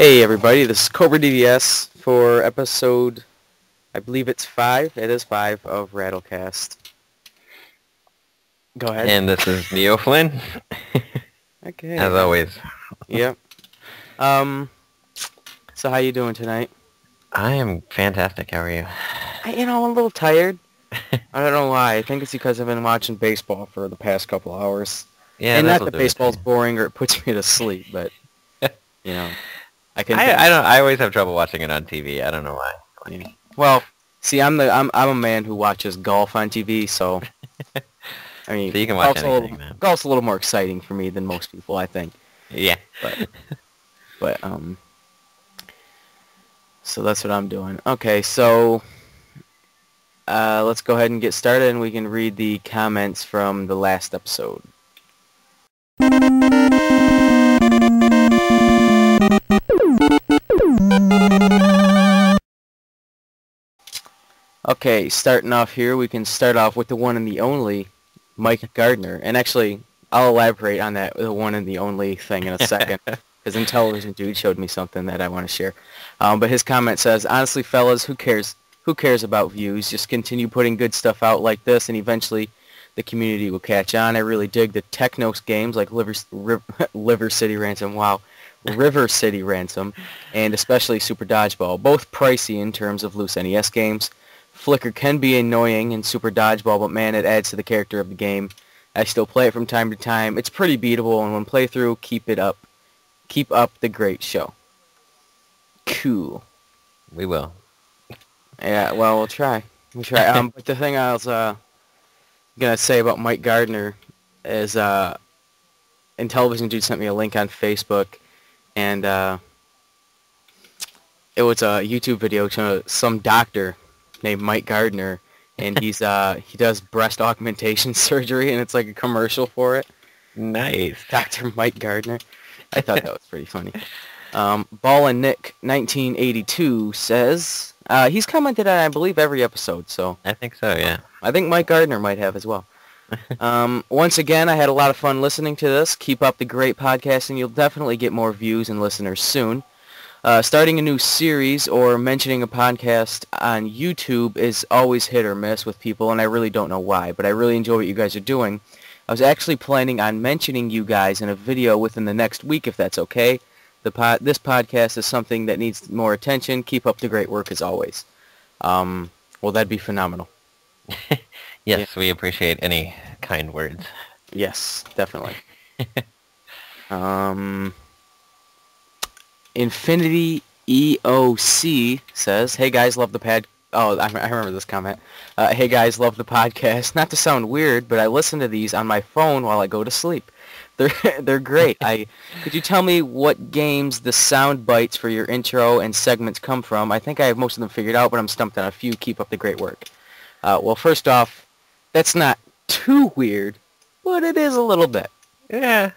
Hey everybody, this is cobradvs for episode, I believe it's 5, it is 5 of RattleCast. Go ahead. And this is Neo Flynn, Okay. as always. Yep. So how you doing tonight? I am fantastic, how are you? I'm a little tired. I don't know why. I think it's because I've been watching baseball for the past couple hours. Yeah, and not that'll that do it. baseball's boring or it puts me to sleep, but, I can... I always have trouble watching it on TV, I don't know why. Yeah. Well, see, I'm a man who watches golf on TV, so... I mean, So you can watch anything, man. Golf's a little more exciting for me than most people, I think. Yeah. But so that's what I'm doing. Okay, so let's go ahead and get started, and we can read the comments from the last episode. Okay, starting off here, we can start off with the one and the only Mike Gardner. And actually, I'll elaborate on that, the one and the only thing in a second. Because Intelligent Dude showed me something that I want to share. But his comment says, honestly, fellas, who cares? Who cares about views? Just continue putting good stuff out like this, and eventually the community will catch on. I really dig the Technos games like River City Ransom. Wow. River City Ransom. And especially Super Dodgeball. Both pricey in terms of loose NES games. Flicker can be annoying in Super Dodgeball, but man, it adds to the character of the game. I still play it from time to time. It's pretty beatable, and when playthrough, keep it up. Keep up the great show. Cool. We will. Yeah, well, we'll try. We'll try. But the thing I was gonna say about Mike Gardner is, Intellivision Dude sent me a link on Facebook, and it was a YouTube video to some doctor named Mike Gardner, and he does breast augmentation surgery, and it's like a commercial for it. Nice. Dr. Mike Gardner. I thought that was pretty funny. Ballin' Nick 1982 says he's commented on, I believe, every episode, so I think so, yeah. I think Mike Gardner might have as well. Once again, I had a lot of fun listening to this. Keep up the great podcast, and you'll definitely get more views and listeners soon. Starting a new series or mentioning a podcast on YouTube is always hit or miss with people, and I really don't know why, but I really enjoy what you guys are doing. I was actually planning on mentioning you guys in a video within the next week, if that's okay. This podcast is something that needs more attention. Keep up the great work as always. Well, that'd be phenomenal. Yes, we appreciate any kind words. Yes, definitely. Infinity EOC says, hey guys, love the I remember this comment. Hey guys, love the podcast. Not to sound weird, but I listen to these on my phone while I go to sleep. They're great. Could you tell me what games the sound bites for your intro and segments come from? I think I have most of them figured out, but I'm stumped on a few. Keep up the great work. Well, first off, that's not too weird, but it is a little bit. Yeah,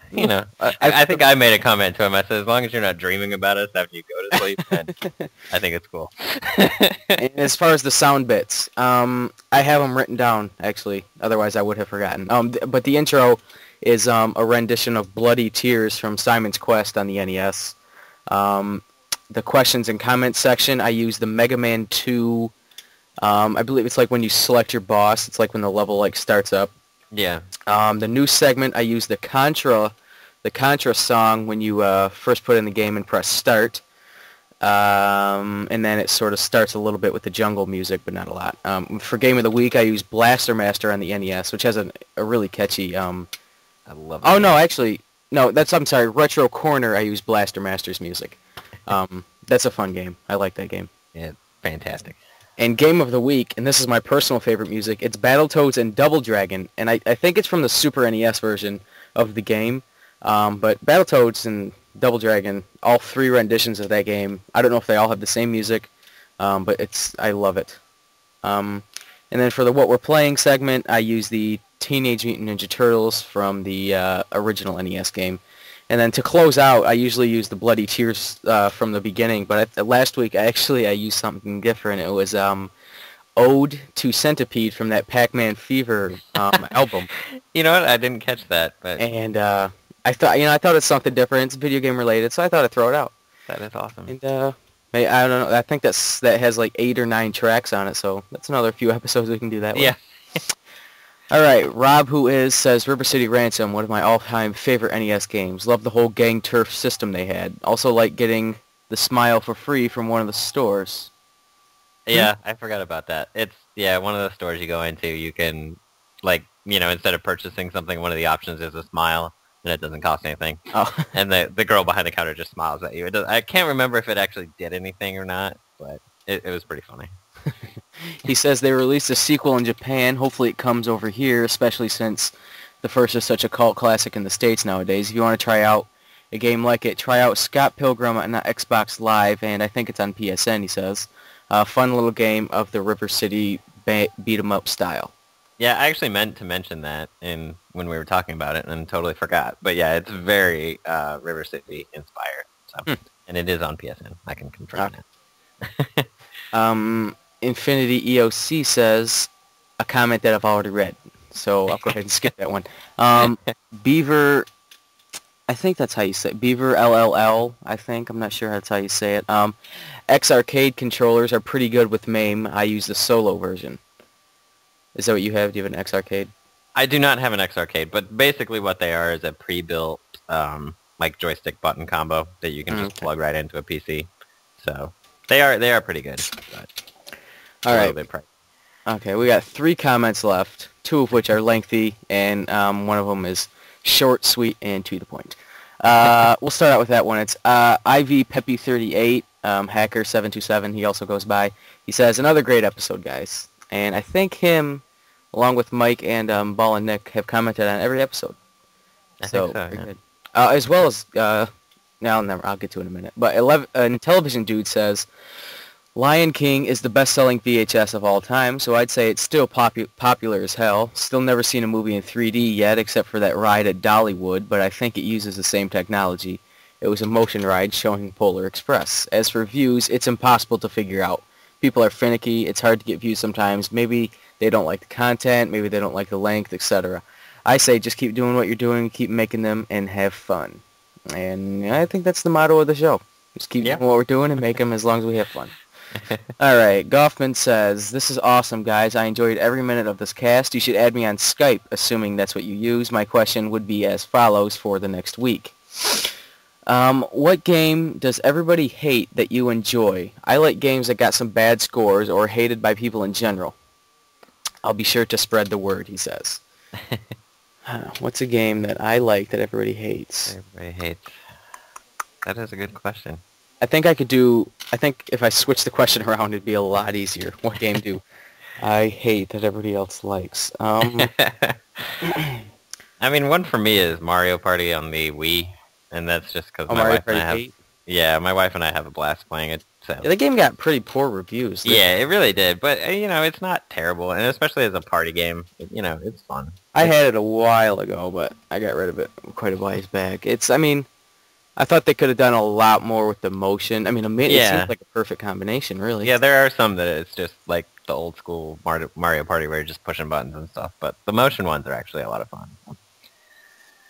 I think I made a comment to him. I said, as long as you're not dreaming about us after you go to sleep, then I think it's cool. And as far as the sound bits, I have them written down, actually. Otherwise, I would have forgotten. But the intro is a rendition of Bloody Tears from Simon's Quest on the NES. The questions and comments section, I use the Mega Man 2. I believe it's like when you select your boss. It's like when the level starts up. Yeah. The new segment, I use the Contra song when you first put in the game and press start. And then it sort of starts a little bit with the jungle music, but not a lot. For Game of the Week, I use Blaster Master on the NES, which has a really catchy... I love it. Oh, no, actually... No, I'm sorry. Retro Corner, I use Blaster Master's music. That's a fun game. I like that game. Yeah, fantastic. And Game of the Week, and this is my personal favorite music, it's Battletoads and Double Dragon, and I think it's from the Super NES version of the game. But Battletoads and Double Dragon, all 3 renditions of that game, I don't know if they all have the same music, but I love it. And then for the What We're Playing segment, I use the Teenage Mutant Ninja Turtles from the original NES game. And then to close out, I usually use the Bloody Tears from the beginning, but last week I used something different. It was Ode to Centipede from that Pac-Man Fever album. You know what? I didn't catch that, but and I thought it's something different. It's video game related, so I thought I'd throw it out. That is awesome. And I don't know. I think that has like 8 or 9 tracks on it, so that's another few episodes we can do that with. Yeah. All right, Rob, who is, says River City Ransom, one of my all-time favorite NES games. Love the whole gang turf system they had. Also like getting the Smile for free from one of the stores. Yeah, I forgot about that. It's one of the stores you go into. You can, like, instead of purchasing something, one of the options is a Smile, and it doesn't cost anything. Oh. And the girl behind the counter just smiles at you. I can't remember if it actually did anything or not, but it was pretty funny. He says they released a sequel in Japan. Hopefully it comes over here, especially since the first is such a cult classic in the States nowadays. If you want to try out a game like it, try out Scott Pilgrim on Xbox Live, and I think it's on PSN, he says. Fun little game of the River City beat-em-up style. Yeah, I actually meant to mention that when we were talking about it and totally forgot. But yeah, it's very River City inspired. So, and it is on PSN. I can confirm that. Infinity EOC says a comment that I've already read, so I'll go ahead and skip that one. Beaver, I think that's how you say it. Beaver LLL, I think. I'm not sure that's how you say it. X Arcade controllers are pretty good with MAME. I use the solo version. Is that what you have? Do you have an X Arcade? I do not have an X Arcade, but basically what they are is a pre-built like joystick button combo that you can just plug right into a PC. So they are pretty good. But all right. Okay, we got 3 comments left, 2 of which are lengthy, and one of them is short, sweet, and to the point. We'll start out with that one. It's IV Peppy 38, Hacker 727. He also goes by. He says, another great episode, guys. And I think him, along with Mike and Ball and Nick, have commented on every episode. I think so, very good. As well as, I'll get to it in a minute. But Television Dude says, Lion King is the best-selling VHS of all time, so I'd say it's still popular as hell. Still never seen a movie in 3D yet, except for that ride at Dollywood, but I think it uses the same technology. It was a motion ride showing Polar Express. As for views, it's impossible to figure out. People are finicky, it's hard to get views sometimes. Maybe they don't like the content, maybe they don't like the length, etc. I say just keep doing what you're doing, keep making them, and have fun. And I think that's the motto of the show. Just keep doing what we're doing and make them as long as we have fun. All right, Goffman says, this is awesome, guys. I enjoyed every minute of this cast. You should add me on Skype, assuming that's what you use. My question would be as follows for the next week. What game does everybody hate that you enjoy? I like games that got some bad scores or hated by people in general. I'll be sure to spread the word, he says. What's a game that I like that everybody hates? Everybody hates. That is a good question. I think if I switch the question around, it'd be a lot easier. What game do I hate that everybody else likes? I mean, one for me is Mario Party on the Wii, and that's just because my wife and I have... Yeah, my wife and I have a blast playing it. So. Yeah, the game got pretty poor reviews. Yeah, it really did. But, it's not terrible, and especially as a party game, it's fun. I had it a while ago, but I got rid of it quite a ways back. I thought they could have done a lot more with the motion. I mean, it seems like a perfect combination, really. Yeah, there are some that it's just like the old school Mario Party where you're just pushing buttons and stuff. But the motion ones are actually a lot of fun.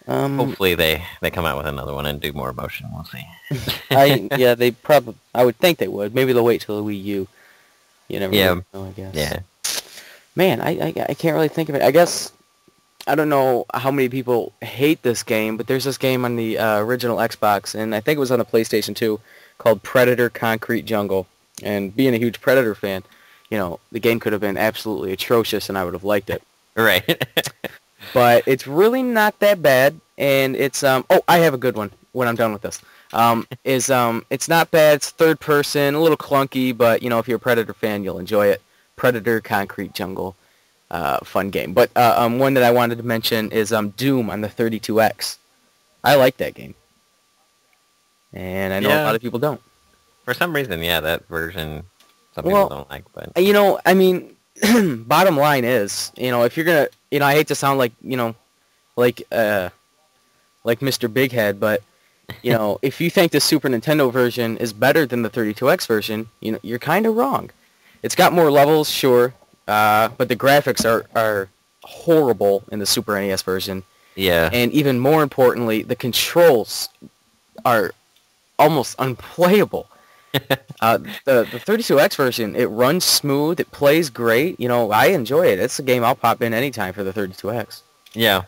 Hopefully they come out with another one and do more motion. We'll see. I would think they would. Maybe they'll wait till the Wii U. You never really know, I guess. Yeah. Man, I can't really think of it. I guess... I don't know how many people hate this game, but there's this game on the original Xbox, and I think it was on the PlayStation 2, called Predator Concrete Jungle. And being a huge Predator fan, the game could have been absolutely atrocious, and I would have liked it. Right. But it's really not that bad, and it's... I have a good one when I'm done with this. It's not bad, it's third person, a little clunky, but, if you're a Predator fan, you'll enjoy it. Predator Concrete Jungle. Fun game. But one that I wanted to mention is Doom on the 32X. I like that game. And I know a lot of people don't. For some reason, that version some people don't like. But bottom line is, if you're going to, I hate to sound like, like Mr. Big Head, but, if you think the Super Nintendo version is better than the 32X version, you're kind of wrong. It's got more levels, sure. But the graphics are horrible in the Super NES version. Yeah. And even more importantly, the controls are almost unplayable. The 32X version, it runs smooth, it plays great. You know, I enjoy it. It's a game I'll pop in anytime for the 32X. Yeah.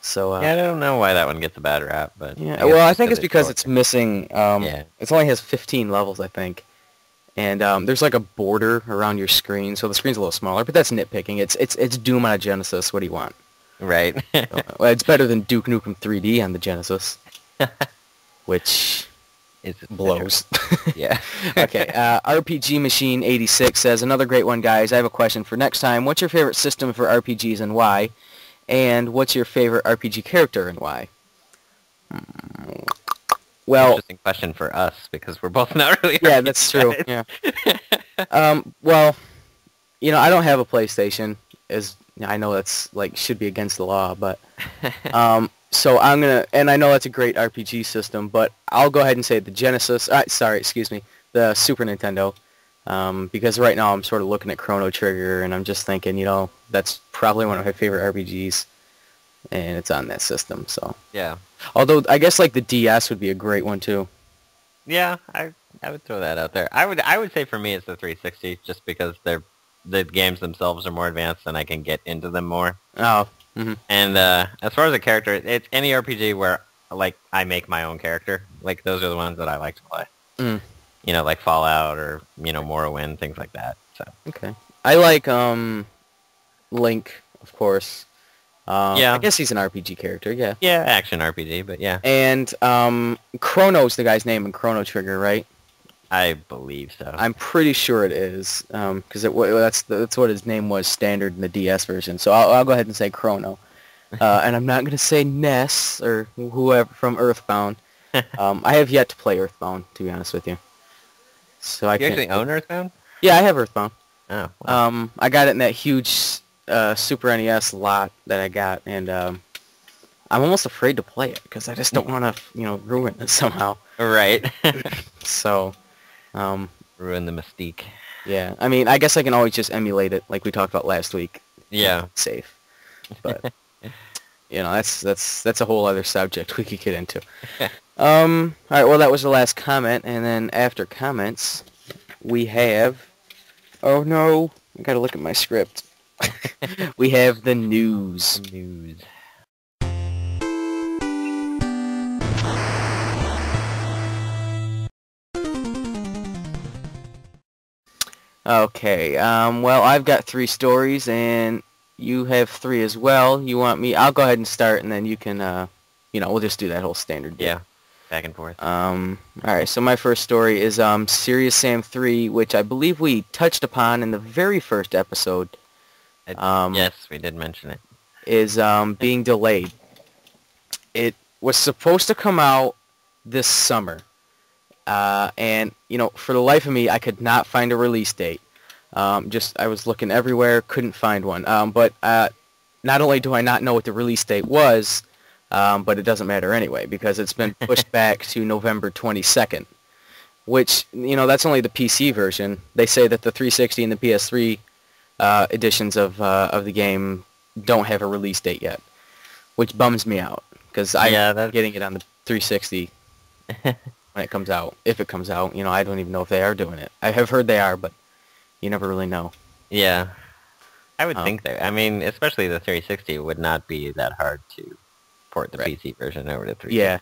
So Yeah, I don't know why that one gets a bad rap, but yeah. I guess Well, I just think it's because shorter. it's missing. Yeah. It only has 15 levels, I think, and there's like a border around your screen, so the screen's a little smaller. But that's nitpicking. It's Doom on a Genesis. What do you want? Right. So, well, it's better than Duke Nukem 3D on the Genesis, which It's blows. Yeah. Okay, RPG Machine 86 says, another great one, guys. I have a question for next time. What's your favorite system for RPGs and why? And what's your favorite RPG character and why? Well, Interesting question for us because we're both not really. yeah, RPG that's true. guys. Yeah. Well, you know, I don't have a PlayStation. As I know that's like should be against the law, but so I'm gonna, and I know that's a great RPG system, but I'll go ahead and say the Genesis. Sorry, excuse me, the Super Nintendo, because right now I'm sort of looking at Chrono Trigger, and I'm just thinking, you know, that's probably one of my favorite RPGs, and it's on that system. So Yeah. although I guess like the DS would be a great one too. Yeah, I would throw that out there. I would say for me it's the 360 just because the games themselves are more advanced and I can get into them more. Oh. Mm-hmm. And as far as a character, it's any RPG where like I make my own character. Like those are the ones that I like to play. Mm. You know, like Fallout or Morrowind, things like that. So Okay. I like Link, of course. Yeah. I guess he's an RPG character, yeah. yeah, action RPG, but yeah, And Chrono's the guy's name in Chrono Trigger, right? I believe so. I'm pretty sure it is, because that's what his name was standard in the DS version. So I'll go ahead and say Chrono. And I'm not going to say Ness or whoever from Earthbound. I have yet to play Earthbound, to be honest with you. So I You can't. actually own Earthbound? Yeah, I have Earthbound. Oh. Wow. I got it in that huge Super NES lot that I got, and I'm almost afraid to play it because I just don't want to, ruin it somehow. Right. So, Ruin the mystique. yeah. I mean, I guess I can always just emulate it, like we talked about last week. Yeah. Safe, but that's a whole other subject we could get into. All right. Well, that was the last comment, and then after comments, we have. Oh no! I gotta look at my script. We have the news. News. Okay. Well, I've got 3 stories, and you have 3 as well. You want me? I'll go ahead and start, and then you can. We'll just do that whole standard bit. Yeah. Back and forth. All right. So my first story is Serious Sam 3, which I believe we touched upon in the very first episode. Yes, we did mention it. Is being delayed. It was supposed to come out this summer, and for the life of me, I could not find a release date. I was looking everywhere, couldn't find one. But not only do I not know what the release date was, but it doesn't matter anyway because it's been pushed back to November 22nd, which that's only the PC version. They say that the 360 and the PS3 editions of the game don't have a release date yet, which bums me out because I'm getting it on the 360 when it comes out. If it comes out, I don't even know if they are doing it. I have heard they are, but you never really know. Yeah, I would think that. I mean, especially the 360 would not be that hard to port the PC version over to 360. Yeah.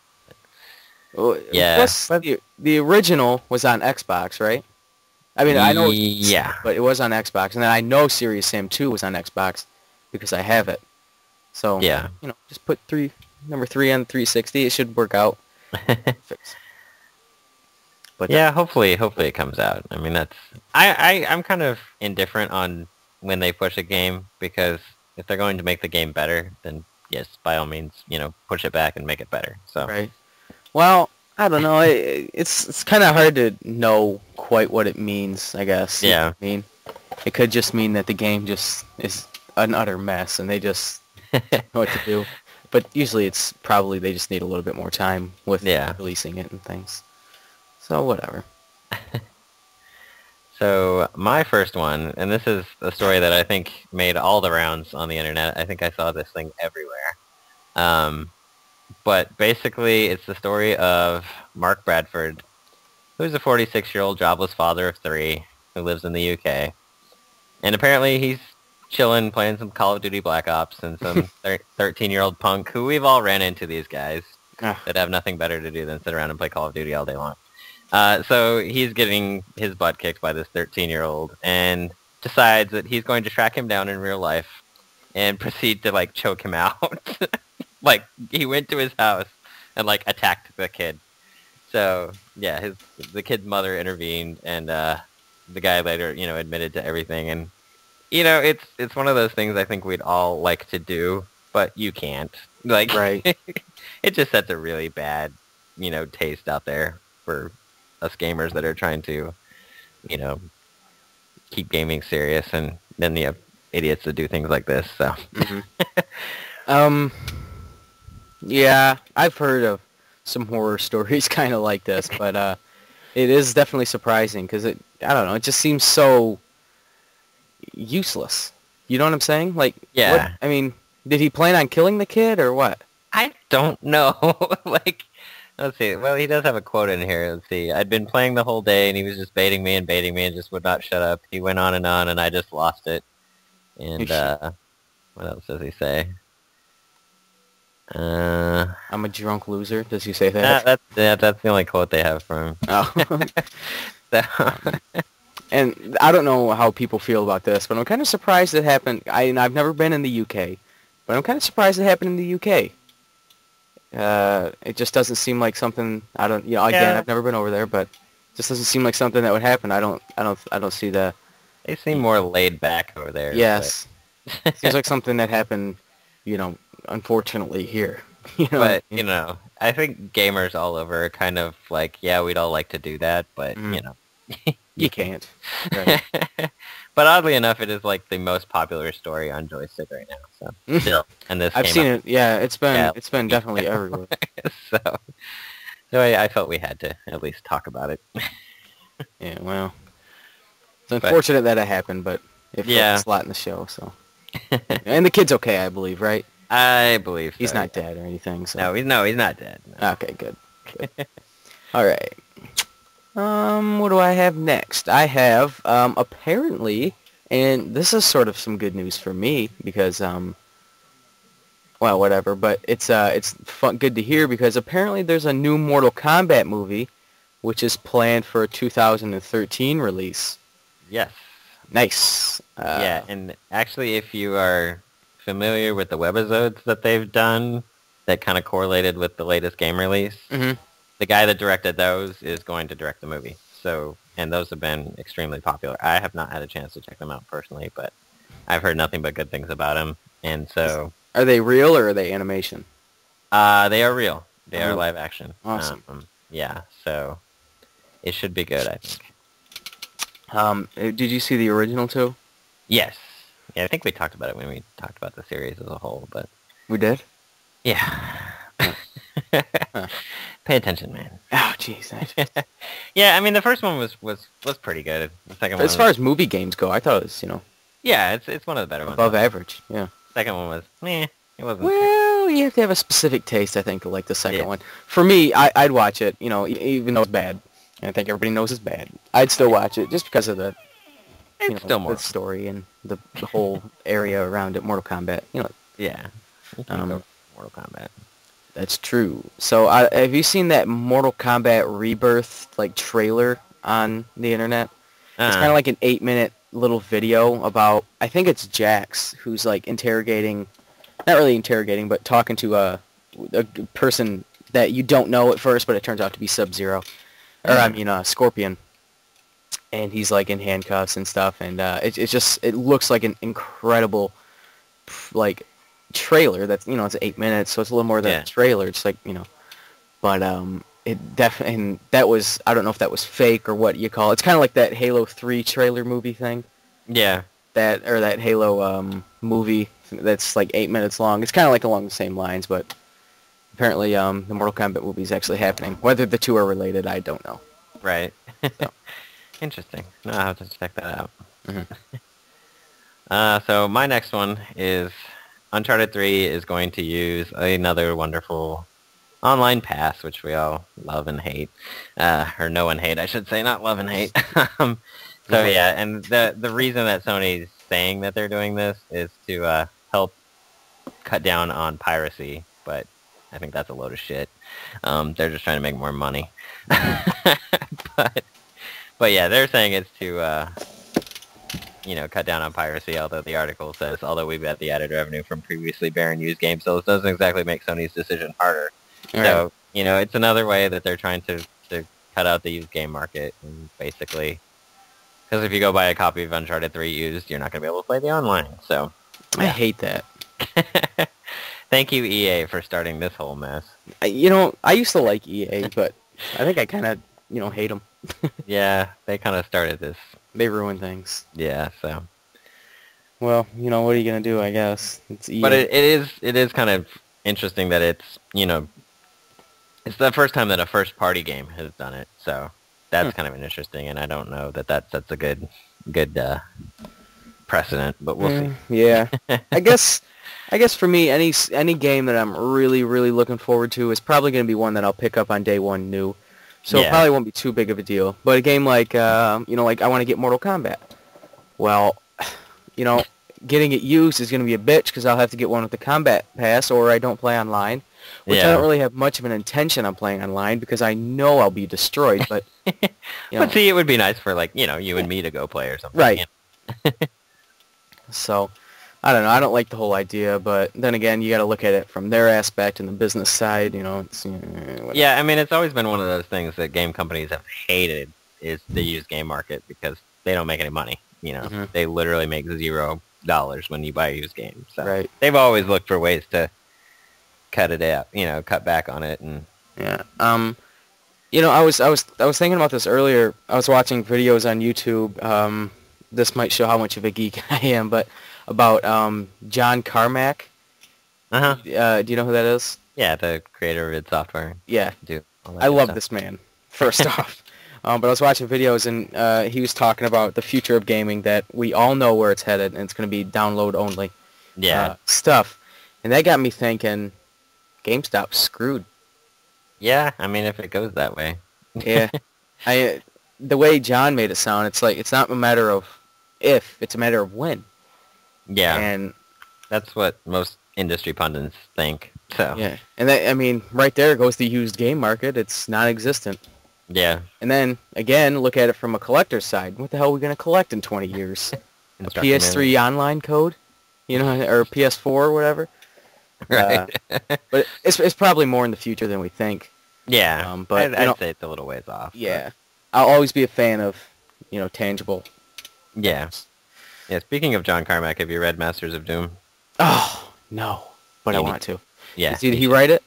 Well, yeah. Plus, the original was on Xbox, right? I mean, I know. Yeah. But it was on Xbox, and then I know Serious Sam 2 was on Xbox because I have it. So yeah, just put number 3 on 360. It should work out. But yeah, hopefully it comes out. I mean, I'm kind of indifferent on when they push a game because if they're going to make the game better, then yes, by all means, push it back and make it better. So right. Well, I don't know. It's kind of hard to know quite what it means, I guess. Yeah. I mean, it could just mean that the game just is an utter mess and they just know what to do. But usually it's probably they just need a little bit more time with releasing it and things. So whatever. So my first one, and this is a story that I think made all the rounds on the internet. I think I saw this thing everywhere. But basically, it's the story of Mark Bradford, who's a 46-year-old jobless father of 3 who lives in the UK. And apparently he's chilling, playing some Call of Duty Black Ops, and some 13-year-old punk, who we've all ran into these guys Ah, that have nothing better to do than sit around and play Call of Duty all day long. So he's getting his butt kicked by this 13-year-old and decides that he's going to track him down in real life and proceed to, like, choke him out. Like, he went to his house and, like, attacked the kid. So, yeah, the kid's mother intervened, and the guy later, you know, admitted to everything. And, you know, it's one of those things I think we'd all like to do, but you can't. Like, right. it just sets a really bad, you know, taste out there for us gamers that are trying to, you know, keep gaming serious, and then you have idiots that do things like this. So, Yeah, I've heard of some horror stories kind of like this, but it is definitely surprising because I don't know, it just seems so useless. You know what I'm saying? Like, yeah, what? I mean, did he plan on killing the kid or what? I don't know. Like, let's see. Well, he does have a quote in here. Let's see. I'd been playing the whole day, and he was just baiting me and just would not shut up. He went on, and I just lost it. And what else does he say? I'm a drunk loser. Does he say that? That's the only quote they have from him. Oh. So, And I don't know how people feel about this, but I'm kind of surprised it happened. I've never been in the UK, but I'm kind of surprised it happened in the UK. It just doesn't seem like something. I don't. You know, again, Yeah. I've never been over there, but it just doesn't seem like something that would happen. I don't see the. they seem more laid back over there. Yes, seems like something that happened. You know, unfortunately here. You know, But, you know, I think gamers all over are kind of like, yeah, we'd all like to do that, but, you know. you can't. Right. But oddly enough, it is like the most popular story on Joystick right now. So still, and this I've came seen out. it. Yeah, it's been Yeah. definitely everywhere. so, so I felt we had to at least talk about it. Yeah, well, it's unfortunate that it happened, but it filled Yeah. a slot in the show. So, and the kid's okay, I believe, right? I believe so. He's not dead or anything. So. No, he's not dead. No. Okay, good. All right. What do I have next? I have apparently, and this is sort of some good news for me because well, whatever. But it's fun, good to hear because apparently there's a new Mortal Kombat movie, which is planned for a 2013 release. Yes. Nice. Yeah, and actually, if you are familiar with the webisodes that they've done that kind of correlated with the latest game release, the guy that directed those is going to direct the movie. So, and those have been extremely popular. I have not had a chance to check them out personally, but I've heard nothing but good things about them. And so, Are they real or are they animation? they are real. They are Oh, live action. awesome. Yeah, so it should be good, I think. Did you see the original too? Yes. Yeah, I think we talked about it when we talked about the series as a whole, but We did. yeah. Pay attention, man. Oh, jeez. Yeah, I mean the first one was pretty good. The second one, As far as movie games go, I thought it was, yeah, it's one of the better ones. above average. Yeah. Second one was meh. It wasn't. Well, you have to have a specific taste, I think, to like the second Yeah. one. For me, I'd watch it, even though it's bad. And I think everybody knows it's bad. I'd still watch it just because of the, It's still more. the story and the whole area around it, Mortal Kombat. Yeah. You can go Mortal Kombat. That's true. So, have you seen that Mortal Kombat Rebirth trailer on the internet? It's kind of like an 8-minute little video about, I think it's Jax, who's interrogating, not really interrogating, but talking to a person that you don't know at first, but it turns out to be Sub-Zero. Or, I mean, Scorpion. And he's in handcuffs and stuff, and it looks like an incredible, trailer that's, it's 8 minutes, so it's a little more than a trailer. It's but it definitely, and that was, I don't know if that was fake or what you call it. It's kind of like that Halo 3 trailer movie thing. Yeah. That Halo movie that's 8 minutes long. It's kind of along the same lines, but apparently the Mortal Kombat movie is actually happening. Whether the two are related, I don't know. Right. So. Interesting. No, I'll have to check that out. So my next one is Uncharted 3 is going to use another wonderful Online Pass, which we all love and hate, or know and hate, I should say, not love and hate. So yeah, and the reason that Sony's saying that they're doing this is to help cut down on piracy, but I think that's a load of shit. They're just trying to make more money. but yeah, they're saying it's to cut down on piracy, although the article says, although we've got the added revenue from previously barren used game sales, doesn't exactly make Sony's decision harder. Right. So, it's another way that they're trying to cut out the used game market, and basically, because if you go buy a copy of Uncharted 3 used, you're not going to be able to play the online, so. Yeah. I hate that. Thank you, EA, for starting this whole mess. I used to like EA, but I think I kind of, hate them. Yeah, they kind of started this. They ruin things. Yeah, so. Well, what are you going to do, I guess? It's EA. But it is kind of interesting that it's, it's the first time that a first-party game has done it, so that's kind of interesting, and I don't know that sets a good precedent, but we'll see. Yeah. I guess for me, any game that I'm really, really looking forward to is probably going to be one that I'll pick up on day one new. So it probably won't be too big of a deal. But a game like, like I want to get Mortal Kombat. Well, getting it used is going to be a bitch because I'll have to get one with the Combat Pass or I don't play online, which I don't really have much of an intention on playing online because I know I'll be destroyed. But, But see, it would be nice for, like, you and me to go play or something. Right. So, I don't know. I don't like the whole idea, but then again, you got to look at it from their aspect and the business side. It's yeah. I mean, it's always been one of those things that game companies have hated is the used game market because they don't make any money. They literally make $0 when you buy a used game. So they've always looked for ways to cut it out. Cut back on it and yeah. I was thinking about this earlier. I was watching videos on YouTube. This might show how much of a geek I am, but about John Carmack. Do you know who that is? Yeah, the creator of id Software. Yeah. I love this man, first off. But I was watching videos, and he was talking about the future of gaming, that we all know where it's headed, and it's going to be download-only stuff. And that got me thinking, GameStop's screwed. Yeah, I mean, if it goes that way. Yeah. The way John made it sound, it's like it's not a matter of if, it's a matter of when. Yeah, and that's what most industry pundits think. So yeah, and that, I mean, right there goes the used game market. It's non-existent. Yeah, and then again, look at it from a collector's side. What the hell are we going to collect in 20 years? A PS3 online code, or PS4 or whatever. Right. But it's probably more in the future than we think. Yeah, but I'd say it's a little ways off. Yeah, but I'll always be a fan of tangible. Yeah. Yeah, speaking of John Carmack, have you read Masters of Doom? Oh, no. But I want to. Yeah. Did he write it?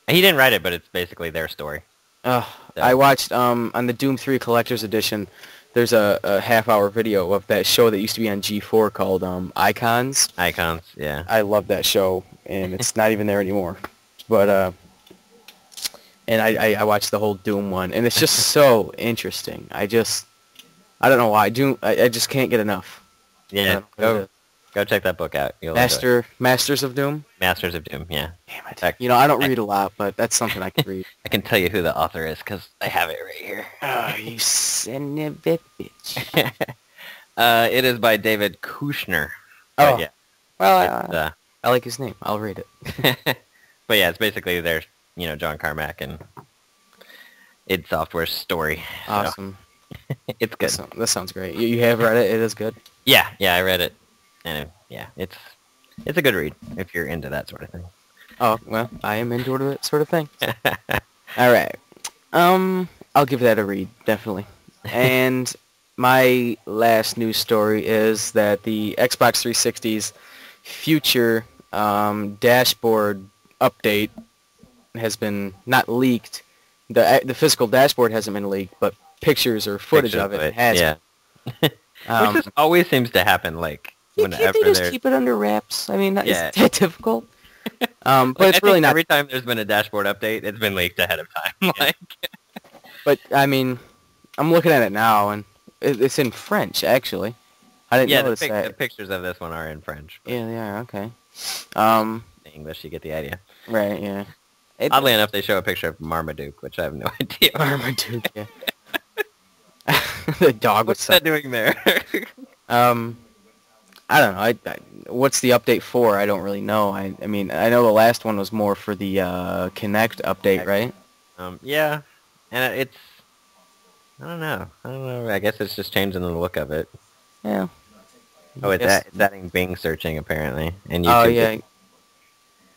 He didn't write it, but it's basically their story. I watched, on the Doom 3 Collector's Edition, there's a half-hour video of that show that used to be on G4 called Icons. Icons, yeah. I love that show, and it's not even there anymore. But, and I watched the whole Doom one, and it's just so interesting. I don't know why. I just can't get enough. Yeah, go check that book out. Masters of Doom? Masters of Doom, yeah. Damn it. I don't read a lot, but that's something I can read. I can tell you who the author is, because I have it right here. Oh, you son of a bitch. It is by David Kushner. Oh, yeah. Well, I like his name. I'll read it. But yeah, it's basically their, John Carmack and id Software's story. Awesome. So. It's good. That sounds great. You have read it? It is good? Yeah, I read it. And it's a good read if you're into that sort of thing. Oh, well, I am into that sort of thing. All right. I'll give that a read, definitely. And my last news story is that the Xbox 360's future dashboard update has been not leaked. The physical dashboard hasn't been leaked, but pictures or footage of it has. Yeah. Which just always seems to happen, like, whenever can't they just keep it under wraps? I mean, is that difficult? But like, it's really not. Every time there's been a dashboard update, it's been leaked ahead of time. Like, but I mean, I'm looking at it now, and it's in French, actually. I didn't notice that. The pictures of this one are in French. Yeah, they are. Okay. In English, you get the idea. Right. Yeah. Oddly enough, they show a picture of Marmaduke, which I have no idea. Marmaduke, yeah. The dog was What's that doing there? I don't know. What's the update for? I don't really know. I mean, I know the last one was more for the Kinect update, right? Yeah, and it's I don't know. I guess it's just changing the look of it. Yeah. Oh, it's adding Bing searching apparently, and Oh YouTube. yeah.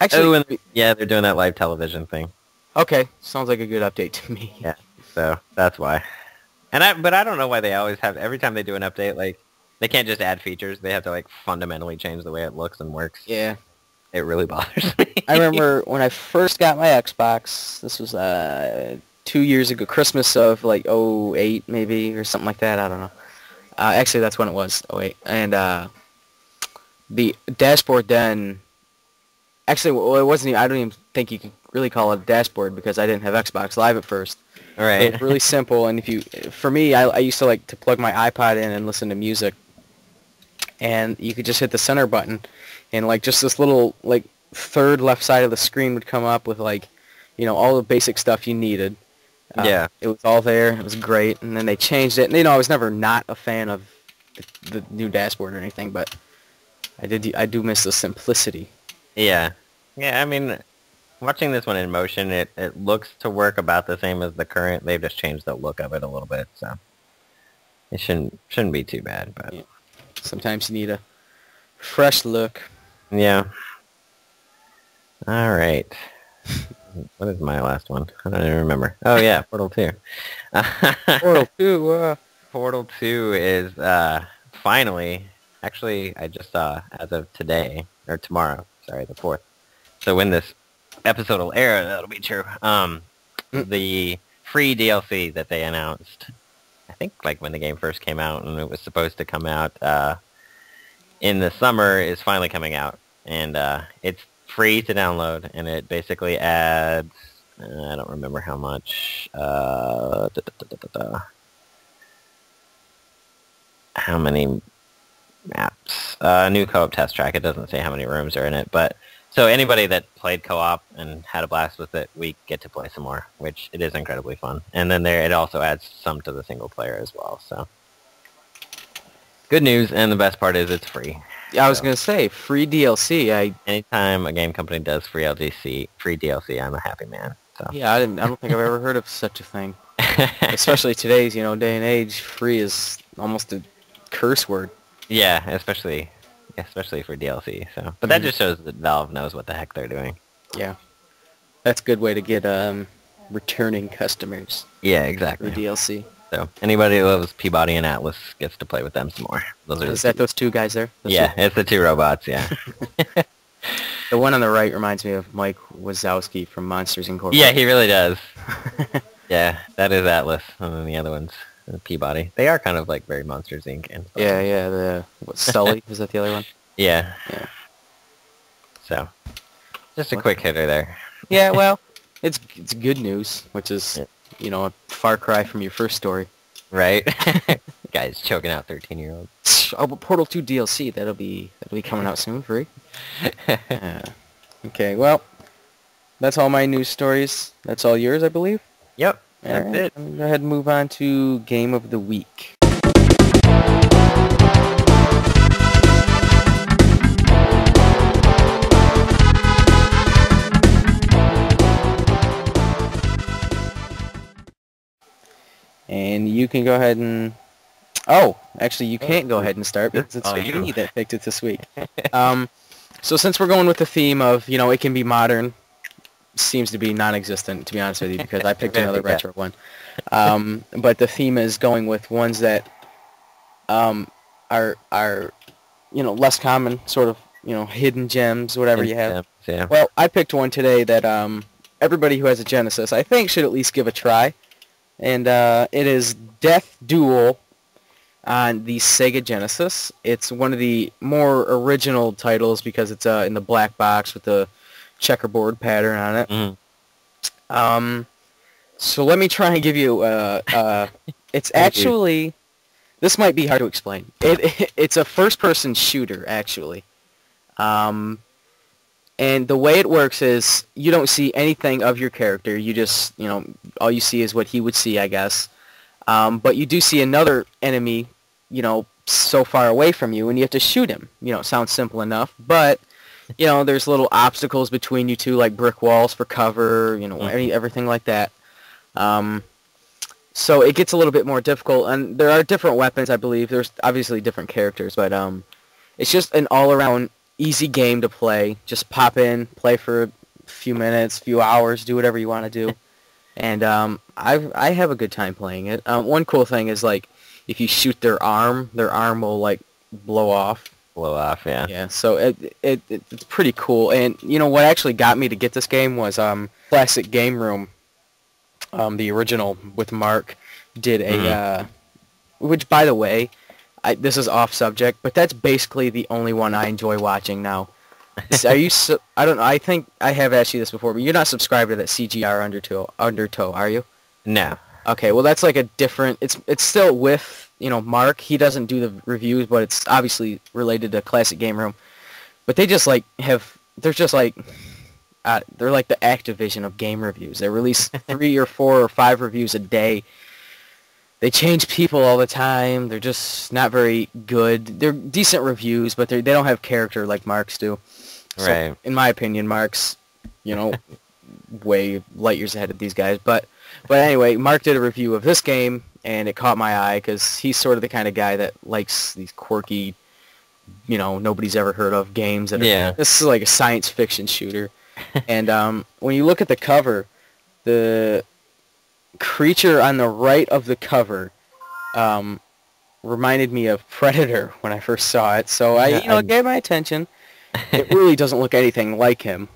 Actually, yeah, they're doing that live television thing. Okay, sounds like a good update to me. Yeah, so that's why. But I don't know why they always have every time they do an update, like they can't just add features. They have to like fundamentally change the way it looks and works. Yeah. It really bothers me. I remember when I first got my Xbox. This was 2 years ago, Christmas of like '08 maybe or something like that. I don't know. Actually, that's when it was '08, and the dashboard then. Actually, well, it wasn't. I don't even think you could really call it a dashboard because I didn't have Xbox Live at first. All right. It was really simple, and for me, I used to like to plug my iPod in and listen to music, and you could just hit the center button, and like just this little like third left side of the screen would come up with like, all the basic stuff you needed. Yeah. It was all there. It was great, and then they changed it. And I was never not a fan of the new dashboard or anything, but I do miss the simplicity. Yeah. Yeah, I mean, watching this one in motion, it looks to work about the same as the current. They've just changed the look of it a little bit, so it shouldn't be too bad. But yeah. Sometimes you need a fresh look. Yeah. All right. What is my last one? I don't even remember. Oh yeah, Portal 2. Portal 2. Portal 2 is finally. Actually, I just saw as of today or tomorrow. Sorry, the 4th. So when this episode will air, that'll be true. The free DLC that they announced, I think like when the game first came out and it was supposed to come out in the summer, is finally coming out. And it's free to download, and it basically adds, I don't remember how much, how many maps. New co-op test track. It doesn't say how many rooms are in it, but so anybody that played co-op and had a blast with it, we get to play some more, which it is incredibly fun. And then it also adds some to the single player as well. So good news, and the best part is it's free. Yeah, I was gonna say free DLC. Anytime a game company does free DLC, I'm a happy man. So. Yeah, I don't think I've ever heard of such a thing. Especially today's day and age, free is almost a curse word. Yeah, especially for DLC. So, but that just shows that Valve knows what the heck they're doing. Yeah, that's a good way to get returning customers. Yeah, exactly. For DLC. So anybody who loves Peabody and Atlas gets to play with them some more. Is that those two guys there? It's the two robots. Yeah. The one on the right reminds me of Mike Wazowski from Monsters Incorporated. Yeah, he really does. Yeah, that is Atlas, and then the other one's Peabody. They are kind of like very Monsters Inc. And stuff. Yeah. Sully, is that the other one? Yeah. So, just a quick hitter there. Yeah, well, it's good news, which is a far cry from your first story. Right. Guy's choking out 13-year-olds. Oh, but Portal 2 DLC that'll be coming out soon, free. Okay, well, that's all my news stories. That's all yours, I believe. Yep. That's it. I'm gonna go ahead and move on to Game of the Week. And you can go ahead and... Oh, actually, you can't go ahead and start because it's me that picked it this week. So since we're going with the theme of, it can be modern, seems to be non-existent, to be honest with you, because I picked another retro one. But the theme is going with ones that are less common, sort of, hidden gems, whatever you have. Yeah. Well, I picked one today that everybody who has a Genesis, I think, should at least give a try. And it is Death Duel on the Sega Genesis. It's one of the more original titles because it's in the black box with the checkerboard pattern on it. Mm-hmm. So let me try and give you... it's actually... This might be hard to explain. It's a first-person shooter, actually. And the way it works is you don't see anything of your character. You just, all you see is what he would see, I guess. But you do see another enemy, so far away from you, and you have to shoot him. It sounds simple enough, but, there's little obstacles between you two, like brick walls for cover, everything like that. So it gets a little bit more difficult, and there are different weapons, I believe. There's obviously different characters, but it's just an all-around easy game to play. Just pop in, play for a few minutes, few hours, do whatever you want to do. And I have a good time playing it. One cool thing is, like, if you shoot their arm will, like, blow off. Blow off, yeah. Yeah, so it's pretty cool. And, what actually got me to get this game was Classic Game Room. The original with Mark did a, which, by the way, this is off subject, but that's basically the only one I enjoy watching now. Are you? I don't know. I think I have asked you this before, but you're not subscribed to that CGR Undertow, are you? No. Okay, well that's like a different. It's still with Mark. He doesn't do the reviews, but it's obviously related to Classic Game Room. But they just like have. They're just like. They're like the Activision of game reviews. They release 3 or 4 or 5 reviews a day. They change people all the time. They're just not very good. They're decent reviews, but they don't have character like Mark's do. So, right. In my opinion, Mark's, way light years ahead of these guys. But anyway, Mark did a review of this game, and it caught my eye because he's sort of the kind of guy that likes these quirky, nobody's ever heard of games. This is like a science fiction shooter. And when you look at the cover, the creature on the right of the cover reminded me of Predator when I first saw it. So it gave my attention. It really doesn't look anything like him,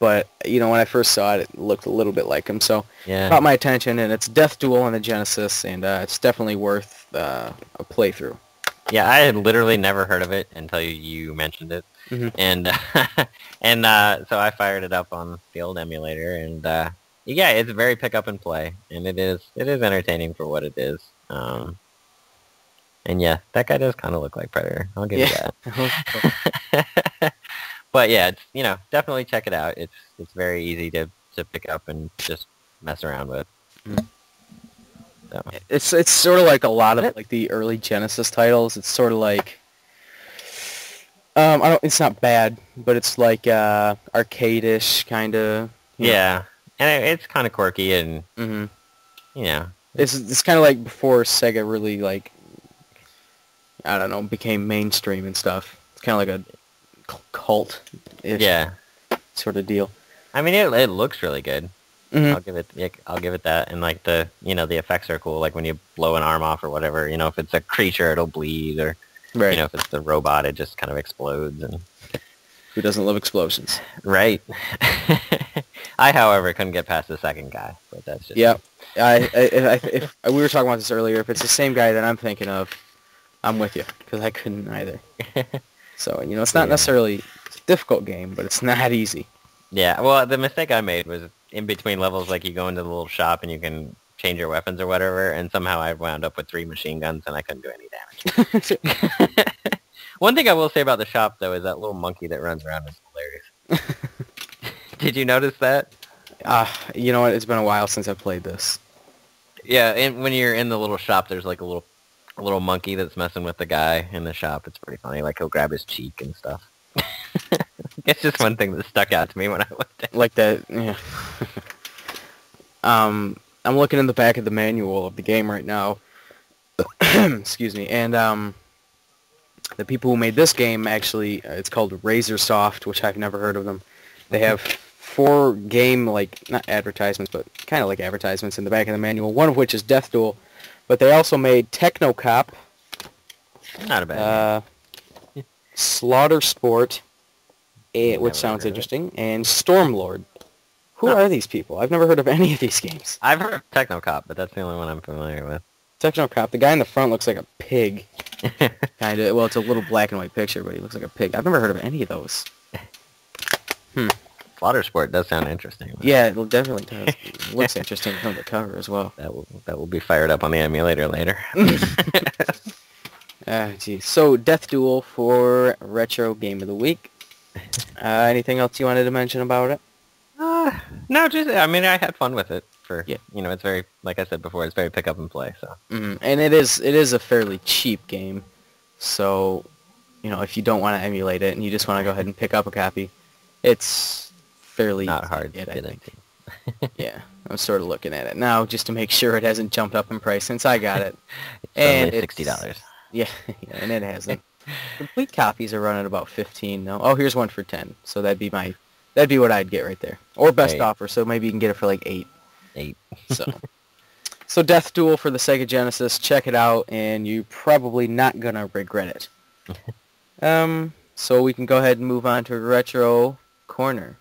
but when I first saw it, it looked a little bit like him. So it caught my attention, and it's Death Duel on the Genesis, and it's definitely worth a playthrough. Yeah, I had literally never heard of it until you mentioned it. And so I fired it up on the old emulator, and it's very pick up and play, and it is entertaining for what it is. And yeah, that guy does kind of look like Predator. I'll give you that. But yeah, it's definitely check it out. It's very easy to pick up and just mess around with. So. It's sort of like a lot of like the early Genesis titles. It's sort of like it's not bad, but it's like arcade-ish kind of. Yeah, and it's kind of quirky and it's kind of like before Sega really became mainstream and stuff. It's kind of like a cult-ish sort of deal. I mean, it looks really good. I'll give it that, and like the effects are cool. Like when you blow an arm off or whatever, if it's a creature, it'll bleed, or if it's the robot, it just kind of explodes. And who doesn't love explosions? Right. I, however, couldn't get past the second guy, but that's just if we were talking about this earlier, if it's the same guy that I'm thinking of, I'm with you, because I couldn't either. So it's not necessarily a difficult game, but it's not easy. Yeah, well, the mistake I made was in between levels, like you go into the little shop and you can change your weapons or whatever, and somehow I wound up with 3 machine guns and I couldn't do any damage. One thing I will say about the shop, though, is that little monkey that runs around is hilarious. Did you notice that? You know what? It's been a while since I've played this. Yeah, and when you're in the little shop, there's like a little monkey that's messing with the guy in the shop. It's pretty funny. Like he'll grab his cheek and stuff. It's just one thing that stuck out to me when I looked at it. Like that, yeah. I'm looking in the back of the manual of the game right now. Excuse me. And the people who made this game, actually, it's called Razorsoft, which I've never heard of them. They have 4 game, not advertisements, but kind of like advertisements in the back of the manual, one of which is Death Duel. But they also made Techno Cop. Not a bad game. Slaughter Sport, which sounds interesting, and Stormlord. Who are these people? I've never heard of any of these games. I've heard of Techno Cop, but that's the only one I'm familiar with. Techno Cop. The guy in the front looks like a pig. Kind of. Well, it's a little black and white picture, but he looks like a pig. I've never heard of any of those. Slaughter Sport does sound interesting. Yeah, it definitely does. It looks interesting from the cover as well. That will be fired up on the emulator later. Geez. So, Death Duel for Retro Game of the Week. Anything else you wanted to mention about it? No, just I mean I had fun with it. Yeah. It's very, like I said before, it's very pick up and play. So And it is a fairly cheap game, so if you don't want to emulate it and you just want to go ahead and pick up a copy, it's fairly not easy hard to get, to I get think. into. Yeah, I'm sort of looking at it now just to make sure it hasn't jumped up in price since I got it. It's And suddenly $60. Yeah, yeah, and it hasn't. Complete copies are running about 15 now. Oh, here's one for 10. So that'd be what I'd get right there. Or best Right. offer, so maybe you can get it for like 8. 8. So Death Duel for the Sega Genesis, check it out, and you're probably not gonna regret it. So we can go ahead and move on to Retro Corner.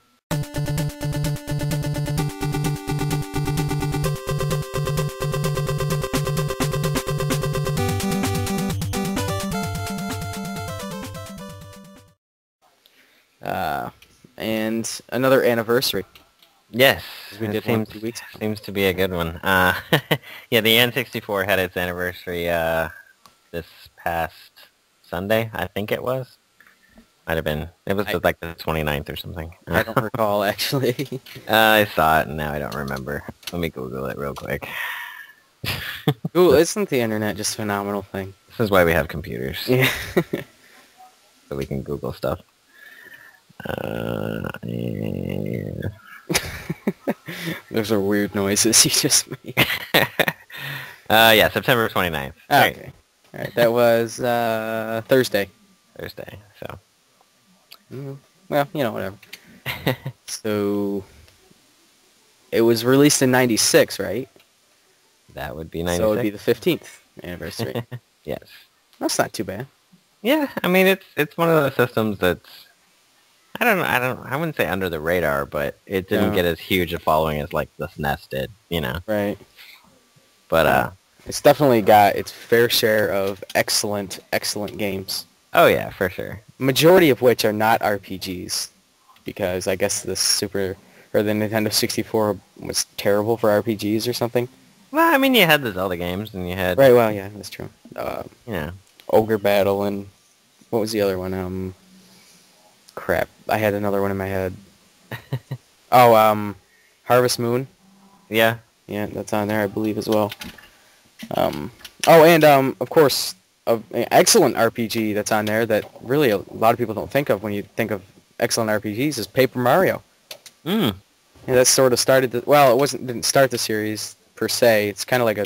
And another anniversary. Yes, We it did one 2 weeks ago. seems to be a good one. Yeah, the N64 had its anniversary this past Sunday, I think it was. Might have been. It was like the 29th or something. I don't recall, actually. I saw it, and now I don't remember. Let me Google it real quick. Ooh, isn't the internet just a phenomenal thing? This is why we have computers, Yeah. so we can Google stuff. Yeah. Those are weird noises you just made. Yeah, September 29th. Okay. All right, that was Thursday. Thursday, so. Well, whatever. So, it was released in 96, right? That would be 96. So it would be the 15th anniversary. Yes. That's not too bad. Yeah, I mean, it's one of those systems that's, I wouldn't say under the radar, but it didn't get as huge a following as like the SNES did, Right. But it's definitely got its fair share of excellent games. Oh yeah, for sure. Majority of which are not RPGs, because I guess the Nintendo 64 was terrible for RPGs or something. Well, I mean, you had the Zelda games, and you had Right. Well, yeah, that's true. Ogre Battle and what was the other one? Crap, I had another one in my head. Harvest Moon. Yeah. Yeah, that's on there, I believe, as well. Of course, an excellent RPG that's on there that really a lot of people don't think of when you think of excellent RPGs is Paper Mario. Mm. Yeah, that sort of started didn't start the series per se. It's kind of like a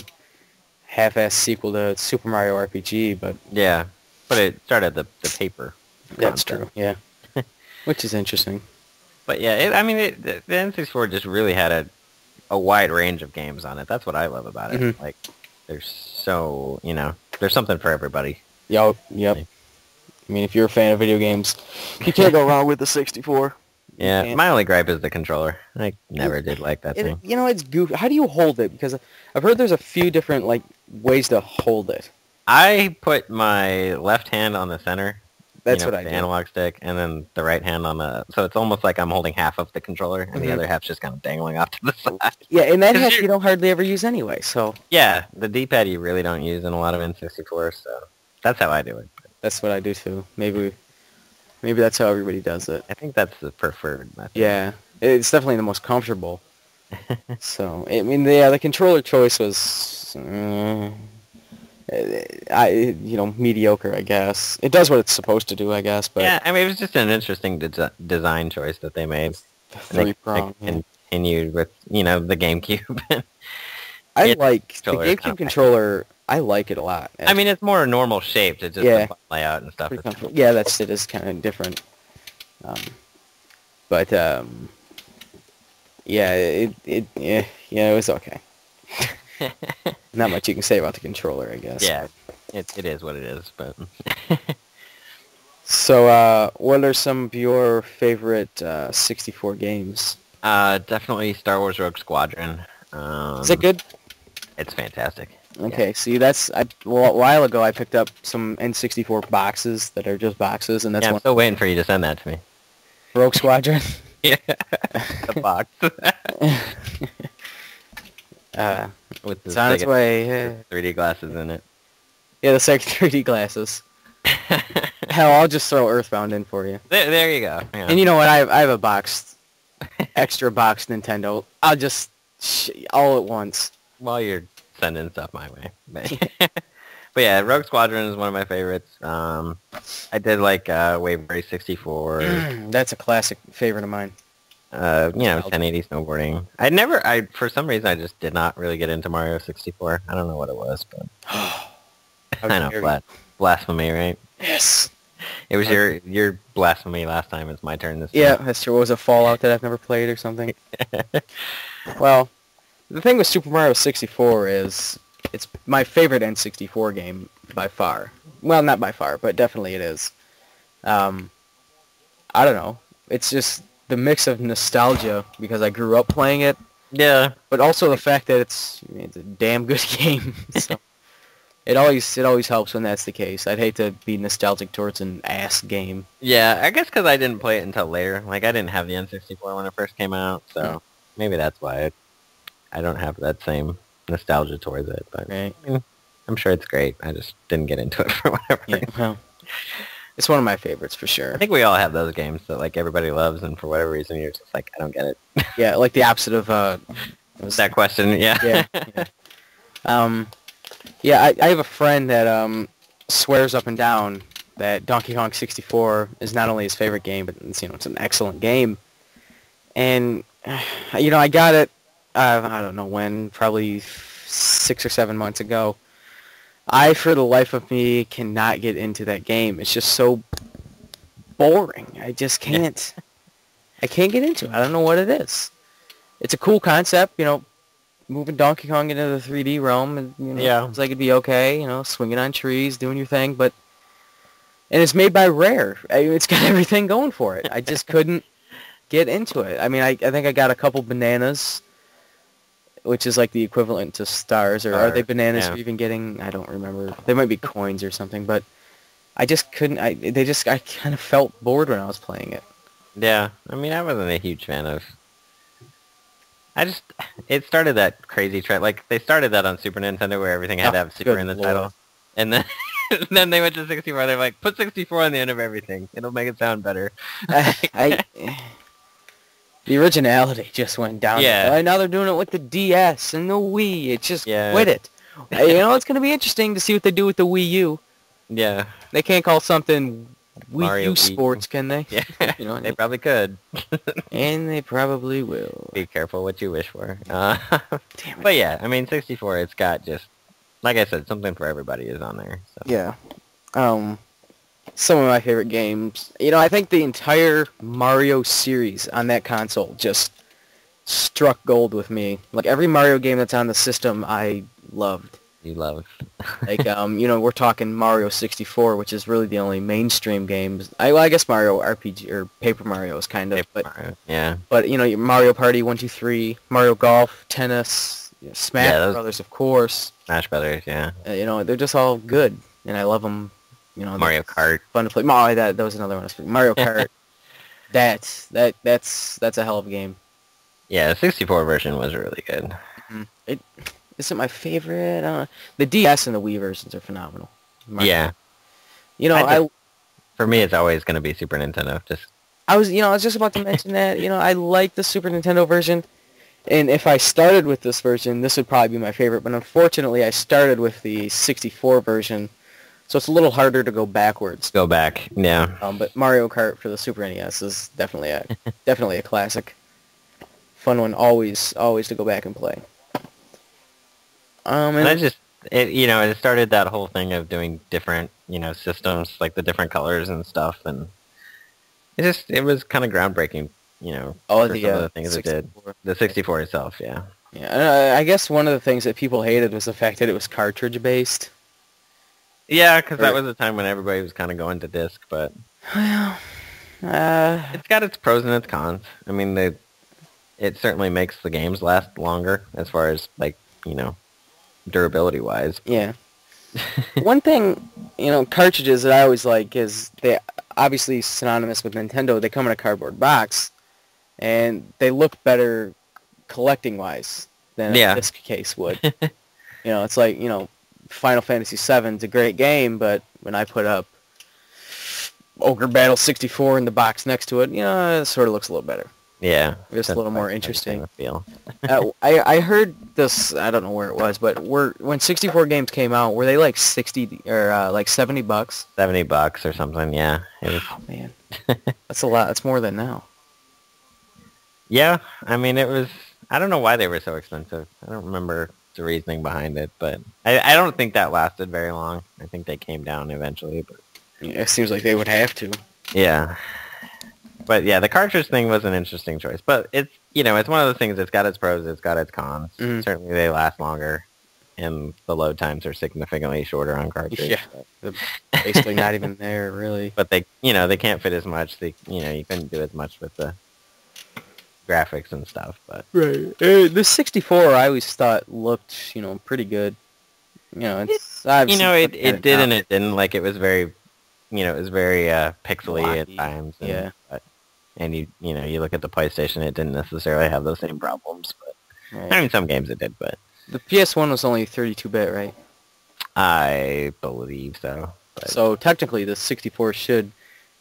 half-assed sequel to Super Mario RPG, but Yeah, but it started the paper. that's concept. true. Yeah, which is interesting. But yeah, the N64 just really had a wide range of games on it. That's what I love about it. Mhm. Like, there's there's something for everybody. Yep. I mean, if you're a fan of video games, you can't go wrong with the 64. Yeah, my only gripe is the controller. I never did like that thing. It's goofy. How do you hold it? Because I've heard there's a few different ways to hold it. I put my left hand on the center. That's what I the do. analog stick, and then the right hand on the. So it's almost like I'm holding half of the controller, and the other half's just kind of dangling off to the side. Yeah, and that half you don't hardly ever use anyway. So Yeah, the D-pad you really don't use in a lot of N64, so that's how I do it. that's what I do too. Maybe that's how everybody does it. I think that's the preferred method. Yeah, it's definitely the most comfortable. So I mean, the controller choice was, mediocre, I guess. It does what it's supposed to do, I guess. But Yeah, I mean, it was just an interesting design choice that they made. the And three-prong. they continued with, the GameCube. I Yeah, like the controller is GameCube kinda controller. I like it a lot. I mean, it's more normal shaped. It's just Yeah. the layout and stuff. Pretty comfortable. Yeah, it is kind of different. It was okay. Not much you can say about the controller, I guess. Yeah, it is what it is, but... So, what are some of your favorite 64 games? Definitely Star Wars Rogue Squadron. Is it good? It's fantastic. Okay, see, a while ago I picked up some N64 boxes that are just boxes, and that's Yeah, I'm one. still waiting for you to send that to me. Rogue Squadron. Yeah, the box. With the It's on its way. 3D glasses in it. Yeah, the second 3D glasses. Hell, I'll just throw Earthbound in for you. There you go. Yeah. And you know what? I have a extra boxed Nintendo. I'll just all at once. While you're sending stuff my way. But yeah, Rogue Squadron is one of my favorites. I did like Wave Race 64. That's a classic favorite of mine. 1080 snowboarding. For some reason, I just did not really get into Mario 64. I don't know what it was, but I know, blasphemy, right? Yes. It was your blasphemy last time. It's my turn this time. Yeah, that's true. What was it, Fallout that I've never played or something? Well, the thing with Super Mario 64 is it's my favorite N64 game by far. Well, not by far, but definitely it is. I don't know. It's just the mix of nostalgia because I grew up playing it. Yeah. But also the fact that it's a damn good game. So it always helps when that's the case. I'd hate to be nostalgic towards an ass game. Yeah, I guess because I didn't play it until later. Like, I didn't have the N64 when it first came out, so maybe that's why I don't have that same nostalgia towards it. But right. I'm sure it's great. I just didn't get into it for whatever. Yeah, well, it's one of my favorites for sure. I think we all have those games that like everybody loves, and for whatever reason you're just like, I don't get it. Yeah, like the opposite of that question. Yeah. Yeah. I have a friend that swears up and down that Donkey Kong 64 is not only his favorite game, but it's an excellent game. And I got it. I don't know when, probably 6 or 7 months ago. I, for the life of me, cannot get into that game. It's just so boring. I just can't. I can't get into it. I don't know what it is. It's a cool concept, moving Donkey Kong into the 3D realm, and it's like it'd be okay, swinging on trees, doing your thing, and it's made by Rare. It's got everything going for it. I just couldn't get into it. I mean, I think I got a couple bananas, which is like the equivalent to stars, or are they bananas for even getting? I don't remember. They might be coins or something, but I just couldn't. I kind of felt bored when I was playing it. Yeah, I mean, I wasn't a huge fan of. It started that crazy trend. Like, they started that on Super Nintendo where everything had to have Super in the title. And then then they went to 64. They're like, put 64 on the end of everything. It'll make it sound better. The originality just went down. Yeah. Now they're doing it with the DS and the Wii. It just quit it. It's going to be interesting to see what they do with the Wii U. Yeah. They can't call something Wii Mario U Sports, can they? Yeah. They probably could. And they probably will. Be careful what you wish for. Damn it. But yeah, I mean, 64, it's got just, like I said, something for everybody is on there. So. Yeah. Some of my favorite games. I think the entire Mario series on that console just struck gold with me. Like, every Mario game that's on the system, I loved. You loved. Like, we're talking Mario 64, which is really the only mainstream games. I guess Mario RPG, or Paper Mario is kind of, Mario, yeah. But, your Mario Party 1, 2, 3, Mario Golf, Tennis, Smash Brothers, of course. Smash Brothers, yeah. They're just all good, and I love them. Mario Kart. Fun to play. That was another one. Mario Kart. That's a hell of a game. Yeah, the 64 version was really good. It isn't my favorite. The DS and the Wii versions are phenomenal. Yeah. For me, it's always going to be Super Nintendo. I was just about to mention that. I like the Super Nintendo version, and if I started with this version, this would probably be my favorite. But unfortunately, I started with the 64 version. So it's a little harder to go backwards. Go back, yeah. But Mario Kart for the Super NES is definitely a classic. Fun one, always to go back and play. And it started that whole thing of doing different, systems, like the different colors and stuff, and it was kind of groundbreaking, for some of the things 64. It did. The 64 itself, yeah. Yeah, and I guess one of the things that people hated was the fact that it was cartridge-based. Yeah, because that was a time when everybody was kind of going to disc, but well, it's got its pros and its cons. I mean, it certainly makes the games last longer as far as, like, durability-wise. Yeah. One thing, cartridges that I always like is they obviously synonymous with Nintendo. They come in a cardboard box, and they look better collecting-wise than a disc case would. It's like, Final Fantasy VII is a great game, but when I put up Ogre Battle 64 in the box next to it, it sort of looks a little better. Yeah. Just a little more That's interesting. the feel. I heard this, I don't know where it was, but when 64 games came out, were they like 60 or like $70? $70 or something, yeah. Oh, man. That's a lot. That's more than now. Yeah, I mean, it was... I don't know why they were so expensive. I don't remember the reasoning behind it, but I don't think that lasted very long. I think they came down eventually, but... Yeah, it seems like they would have to. Yeah. But yeah, the cartridge thing was an interesting choice. But it's, it's one of those things, it's got its pros, it's got its cons. Mm-hmm. Certainly they last longer, and the load times are significantly shorter on cartridge. Yeah, they're basically not even there, really. But they can't fit as much. You couldn't do as much with the graphics and stuff. But right. The 64 I always thought looked, pretty good. It's... it did and it didn't. Like, it was very... it was very pixely blocky at times. And, yeah. And you look at the PlayStation, it didn't necessarily have those same problems. But Right. I mean, some games it did, but... The PS1 was only 32-bit, right? I believe so. But... So technically the 64 should,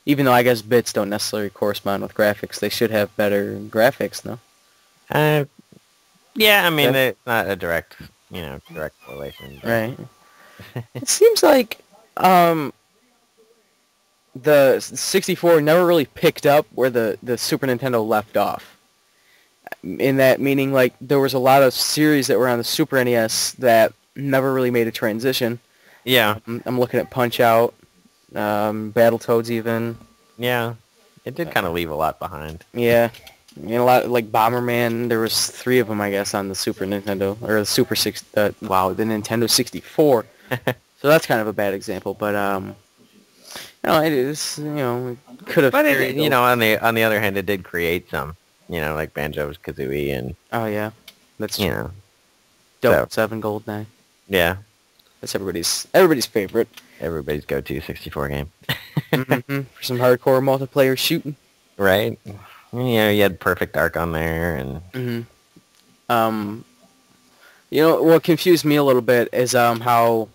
even though I guess bits don't necessarily correspond with graphics, they should have better graphics, no? Yeah, I mean, it's not a direct relation. But... Right. It seems like... the 64 never really picked up where the Super Nintendo left off. In that meaning, like, there was a lot of series that were on the Super NES that never really made a transition. Yeah. I'm looking at Punch-Out, Battletoads even. Yeah. It did kind of leave a lot behind. Yeah. And a lot, like Bomberman, there was 3 of them, I guess, on the Super Nintendo, or the the Nintendo 64. So that's kind of a bad example, but, no, it is, could have... But, on the other hand, it did create some, like Banjo-Kazooie and... Oh, yeah. That's true. So. 7 GoldenEye. Yeah. That's everybody's favorite. Everybody's go-to 64 game. Mm-hmm. For some hardcore multiplayer shooting. Right. You had Perfect Dark on there, and... Mm-hmm. What confused me a little bit is how...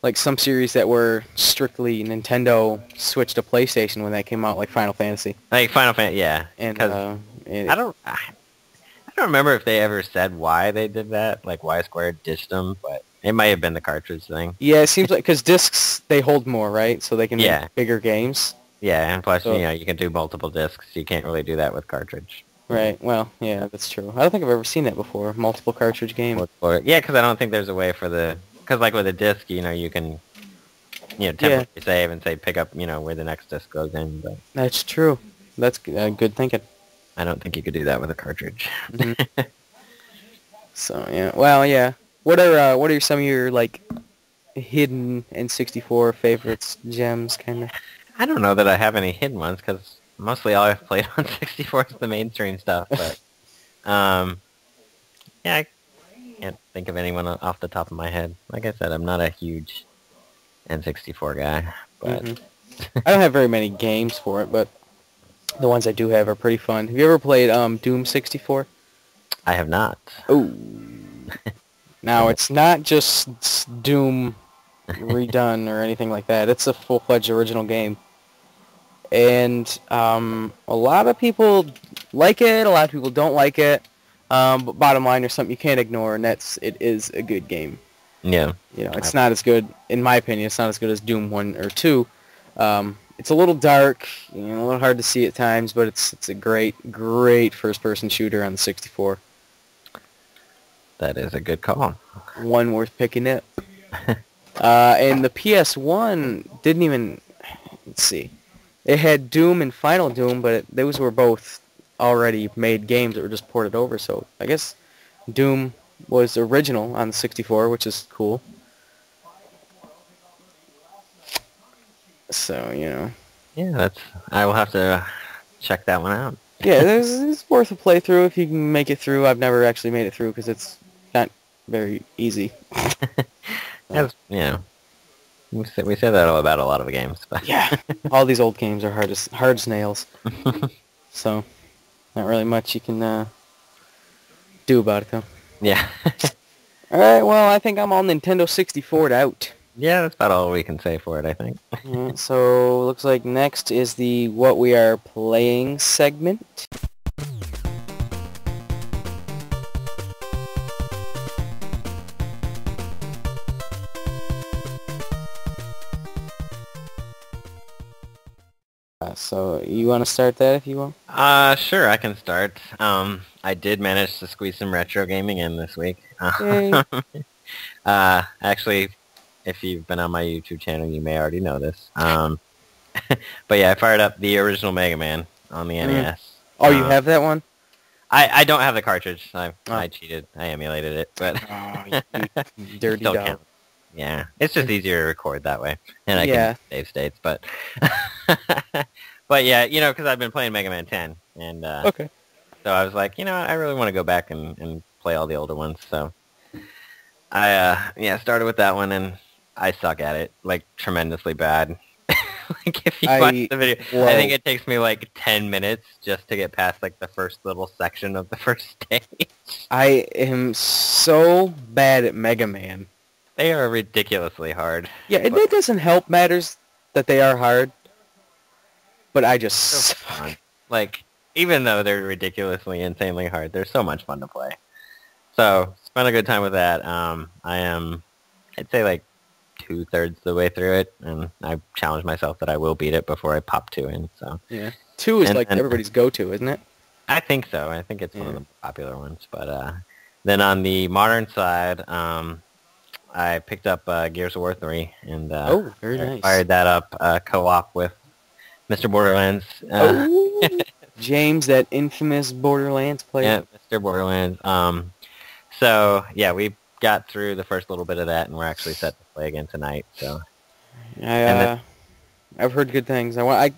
Like, some series that were strictly Nintendo switched to PlayStation when that came out, like Final Fantasy. Like Final Fantasy, yeah. And I don't remember if they ever said why they did that, like why Square ditched them, but it might have been the cartridge thing. Yeah, it seems like, because discs, they hold more, right? So they can make bigger games. Yeah, and plus, you can do multiple discs. You can't really do that with cartridge. Right, well, yeah, that's true. I don't think I've ever seen that before, multiple cartridge game. Yeah, because I don't think there's a way for the... Because, like, with a disc, you can, temporarily save and say pick up, where the next disc goes in. But that's true. That's good thinking. I don't think you could do that with a cartridge. Mm-hmm. So, yeah. Well, yeah. What are some of your, like, hidden N64 favorites, gems, kind of? I don't know that I have any hidden ones, because mostly all I've played on 64 is the mainstream stuff. But, yeah, I can't think of anyone off the top of my head. Like I said, I'm not a huge N64 guy, but I don't have very many games for it, but the ones I do have are pretty fun. Have you ever played Doom 64? I have not. Oh. Now, it's not just Doom redone or anything like that. It's a full-fledged original game. And a lot of people like it, a lot of people don't like it. But bottom line, there's something you can't ignore, and it is a good game. Yeah. It's not as good, in my opinion, it's not as good as Doom 1 or 2. It's a little dark, a little hard to see at times, but it's a great first-person shooter on the 64. That is a good call. One worth picking up. And the PS1 didn't even... Let's see. It had Doom and Final Doom, but those were both already made games that were just ported over, so I guess Doom was original on the 64, which is cool. So, Yeah, I will have to check that one out. Yeah, it's worth a playthrough if you can make it through. I've never actually made it through because it's not very easy. We say that about a lot of games. But Yeah, all these old games are hard as nails. So, not really much you can do about it, though. Yeah. Alright, well, I think I'm all Nintendo 64'd out. Yeah, that's about all we can say for it, I think. Alright, so looks like next is the what we are playing segment. So you want to start that if you want? Sure, I can start. I did manage to squeeze some retro gaming in this week. Yay. Actually, if you've been on my YouTube channel, you may already know this. But yeah, I fired up the original Mega Man on the NES. Oh, you have that one? I don't have the cartridge. Oh. I cheated. I emulated it, but Oh, you dirty still dog. counts. Yeah, it's just easier to record that way, and I can save states. But but yeah, you know, because I've been playing Mega Man 10, and Okay. so I was like, you know, I really want to go back and play all the older ones. So I started with that one, and I suck at it, like tremendously bad. Like if you watch the video, I think it takes me like 10 minutes just to get past like the first little section of the first stage. I am so bad at Mega Man. They are ridiculously hard. Yeah, it doesn't help matters that they are hard, but I just so fun. Like, even though they're ridiculously, insanely hard, they're so much fun to play. So, spent a good time with that. I am, I'd say like 2/3 the way through it, and I challenged myself that I will beat it before I pop 2 in. So yeah, 2 is like everybody's go-to, isn't it? I think so. I think it's one of the popular ones. But then on the modern side, I picked up Gears of War 3, and very nice. Fired that up co-op with Mr. Borderlands. James, that infamous Borderlands player. Yeah, Mr. Borderlands. So yeah, we got through the first little bit of that, and we're actually set to play again tonight. So I've heard good things. I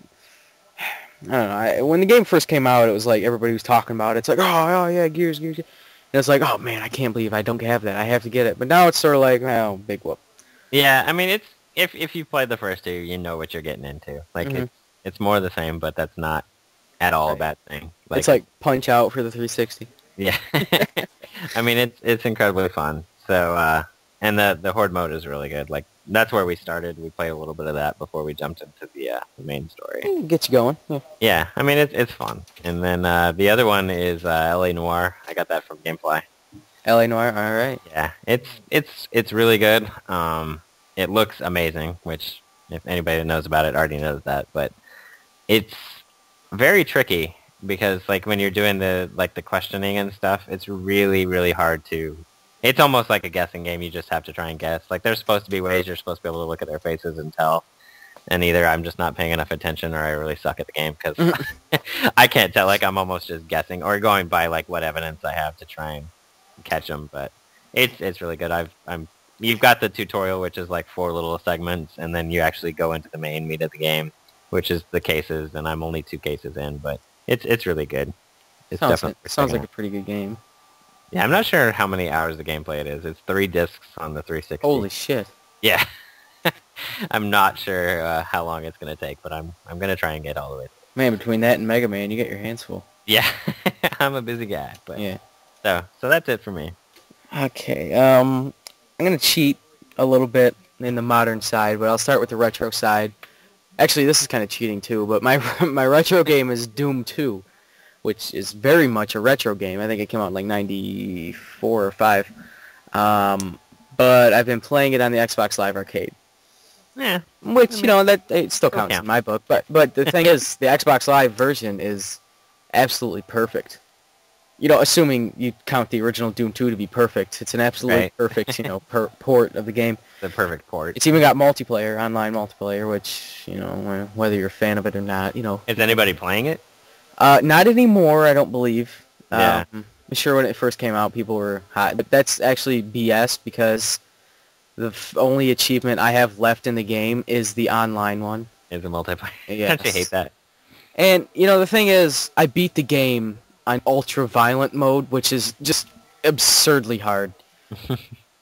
don't know. When the game first came out, it was like everybody was talking about it. It's like, oh yeah, Gears. And it's like, oh man, I can't believe I don't have that. I have to get it. But now it's sort of like, oh, big whoop. Yeah, I mean, it's if you played the first 2, you know what you're getting into. Like it's more the same, but that's not at all a bad thing. Like, it's like Punch Out for the 360. Yeah, I mean it's incredibly fun. So and the Horde mode is really good. Like that's where we started. We played a little bit of that before we jumped into the main story. Get you going. Yeah, I mean it's fun. And then the other one is LA Noire. I got that from GameFly. LA Noire, all right. Yeah, it's really good. It looks amazing, which if anybody that knows about it already knows that. But it's very tricky because like when you're doing the questioning and stuff, it's really, really hard to. It's almost like a guessing game. You just have to try and guess. Like there's supposed to be ways you're supposed to be able to look at their faces and tell. And either I'm just not paying enough attention or I really suck at the game because I can't tell. Like I'm almost just guessing or going by like what evidence I have to try and catch them. But it's really good. You've got the tutorial, which is like 4 little segments, and then you actually go into the main meat of the game, which is the cases. And I'm only 2 cases in, but it's really good. It sounds like a pretty good game. Yeah, I'm not sure how many hours of gameplay it is. It's 3 discs on the 360. Holy shit. Yeah. I'm not sure how long it's going to take, but I'm going to try and get all the way through. Man, between that and Mega Man, you get your hands full. Yeah. I'm a busy guy, but yeah. So that's it for me. Okay. I'm going to cheat a little bit in the modern side, but I'll start with the retro side. Actually, this is kind of cheating too, but my retro game is Doom 2. Which is very much a retro game. I think it came out in like 94 or 5. But I've been playing it on the Xbox Live Arcade. Yeah. Which, you know, that it still counts in my book. But the thing is, the Xbox Live version is absolutely perfect. You know, assuming you count the original Doom 2 to be perfect. It's an absolutely perfect, you know, port of the game. The perfect port. It's even got multiplayer, online multiplayer, which, you know, whether you're a fan of it or not, you know. Is anybody playing it? Not anymore, I don't believe. Yeah. I'm sure when it first came out, people were hot. But that's actually BS because the only achievement I have left in the game is the online one. Is the multiplayer. Yes. Don't you hate that? And, you know, the thing is, I beat the game on ultra-violent mode, which is just absurdly hard.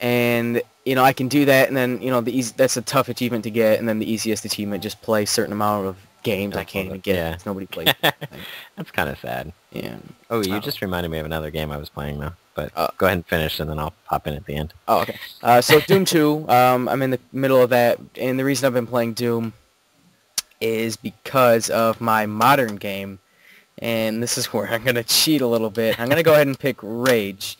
And, you know, I can do that, and then, you know, that's a tough achievement to get, and then the easiest achievement, just play a certain amount of games I can't even get. Yeah. Nobody plays. That's kind of sad. Yeah. Oh, you just reminded me of another game I was playing, though. But go ahead and finish, and then I'll pop in at the end. Oh, okay. So Doom 2, I'm in the middle of that, and the reason I've been playing Doom is because of my modern game, and this is where I'm going to cheat a little bit. I'm going to go ahead and pick Rage,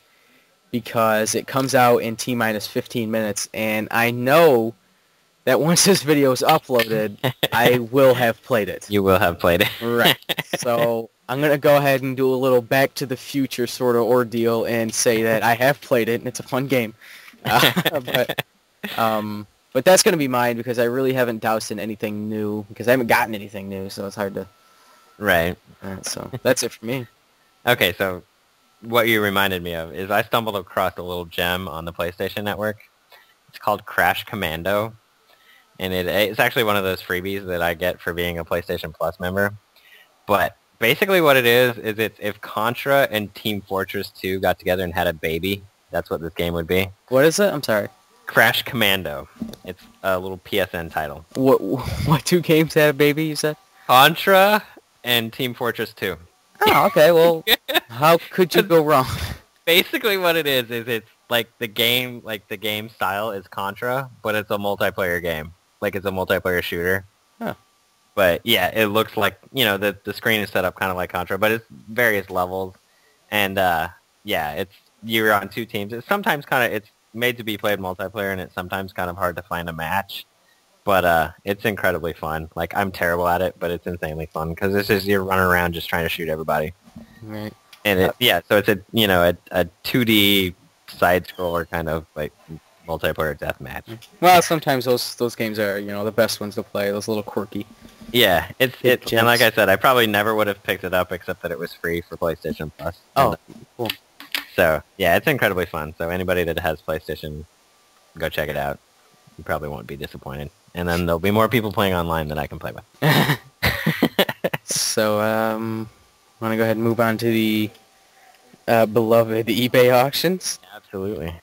because it comes out in T-minus 15 minutes, and I know that once this video is uploaded, I will have played it. You will have played it. Right. So I'm going to go ahead and do a little Back to the Future sort of ordeal and say that I have played it, and it's a fun game. But that's going to be mine, because I really haven't doused in anything new, because I haven't gotten anything new, so it's hard to... Right. So that's it for me. Okay, so what you reminded me of is I stumbled across a little gem on the PlayStation Network. It's called Crash Commando, and it's actually one of those freebies that I get for being a PlayStation Plus member. But basically what it is it's if Contra and Team Fortress 2 got together and had a baby, that's what this game would be. What is it? I'm sorry. Crash Commando. It's a little PSN title. What two games had a baby, you said? Contra and Team Fortress 2. Oh, okay. Well, how could you go wrong? Basically what it is it's like the game style is Contra, but it's a multiplayer game. Like it's a multiplayer shooter. Huh. But yeah, it looks like, the screen is set up kind of like Contra, but it's various levels. And you're on two teams. It's sometimes it's made to be played multiplayer, and it's sometimes kind of hard to find a match. But it's incredibly fun. Like, I'm terrible at it, but it's insanely fun, because it's just you're running around just trying to shoot everybody. Right. And so it's a 2D side scroller kind of like multiplayer deathmatch. Well, sometimes those games are the best ones to play. Those little quirky. Yeah, it's and like I said, I probably never would have picked it up except that it was free for PlayStation Plus. Oh, cool. So yeah, it's incredibly fun. So anybody that has PlayStation, go check it out. You probably won't be disappointed. And then there'll be more people playing online that I can play with. So, want to go ahead and move on to the beloved eBay auctions? Absolutely.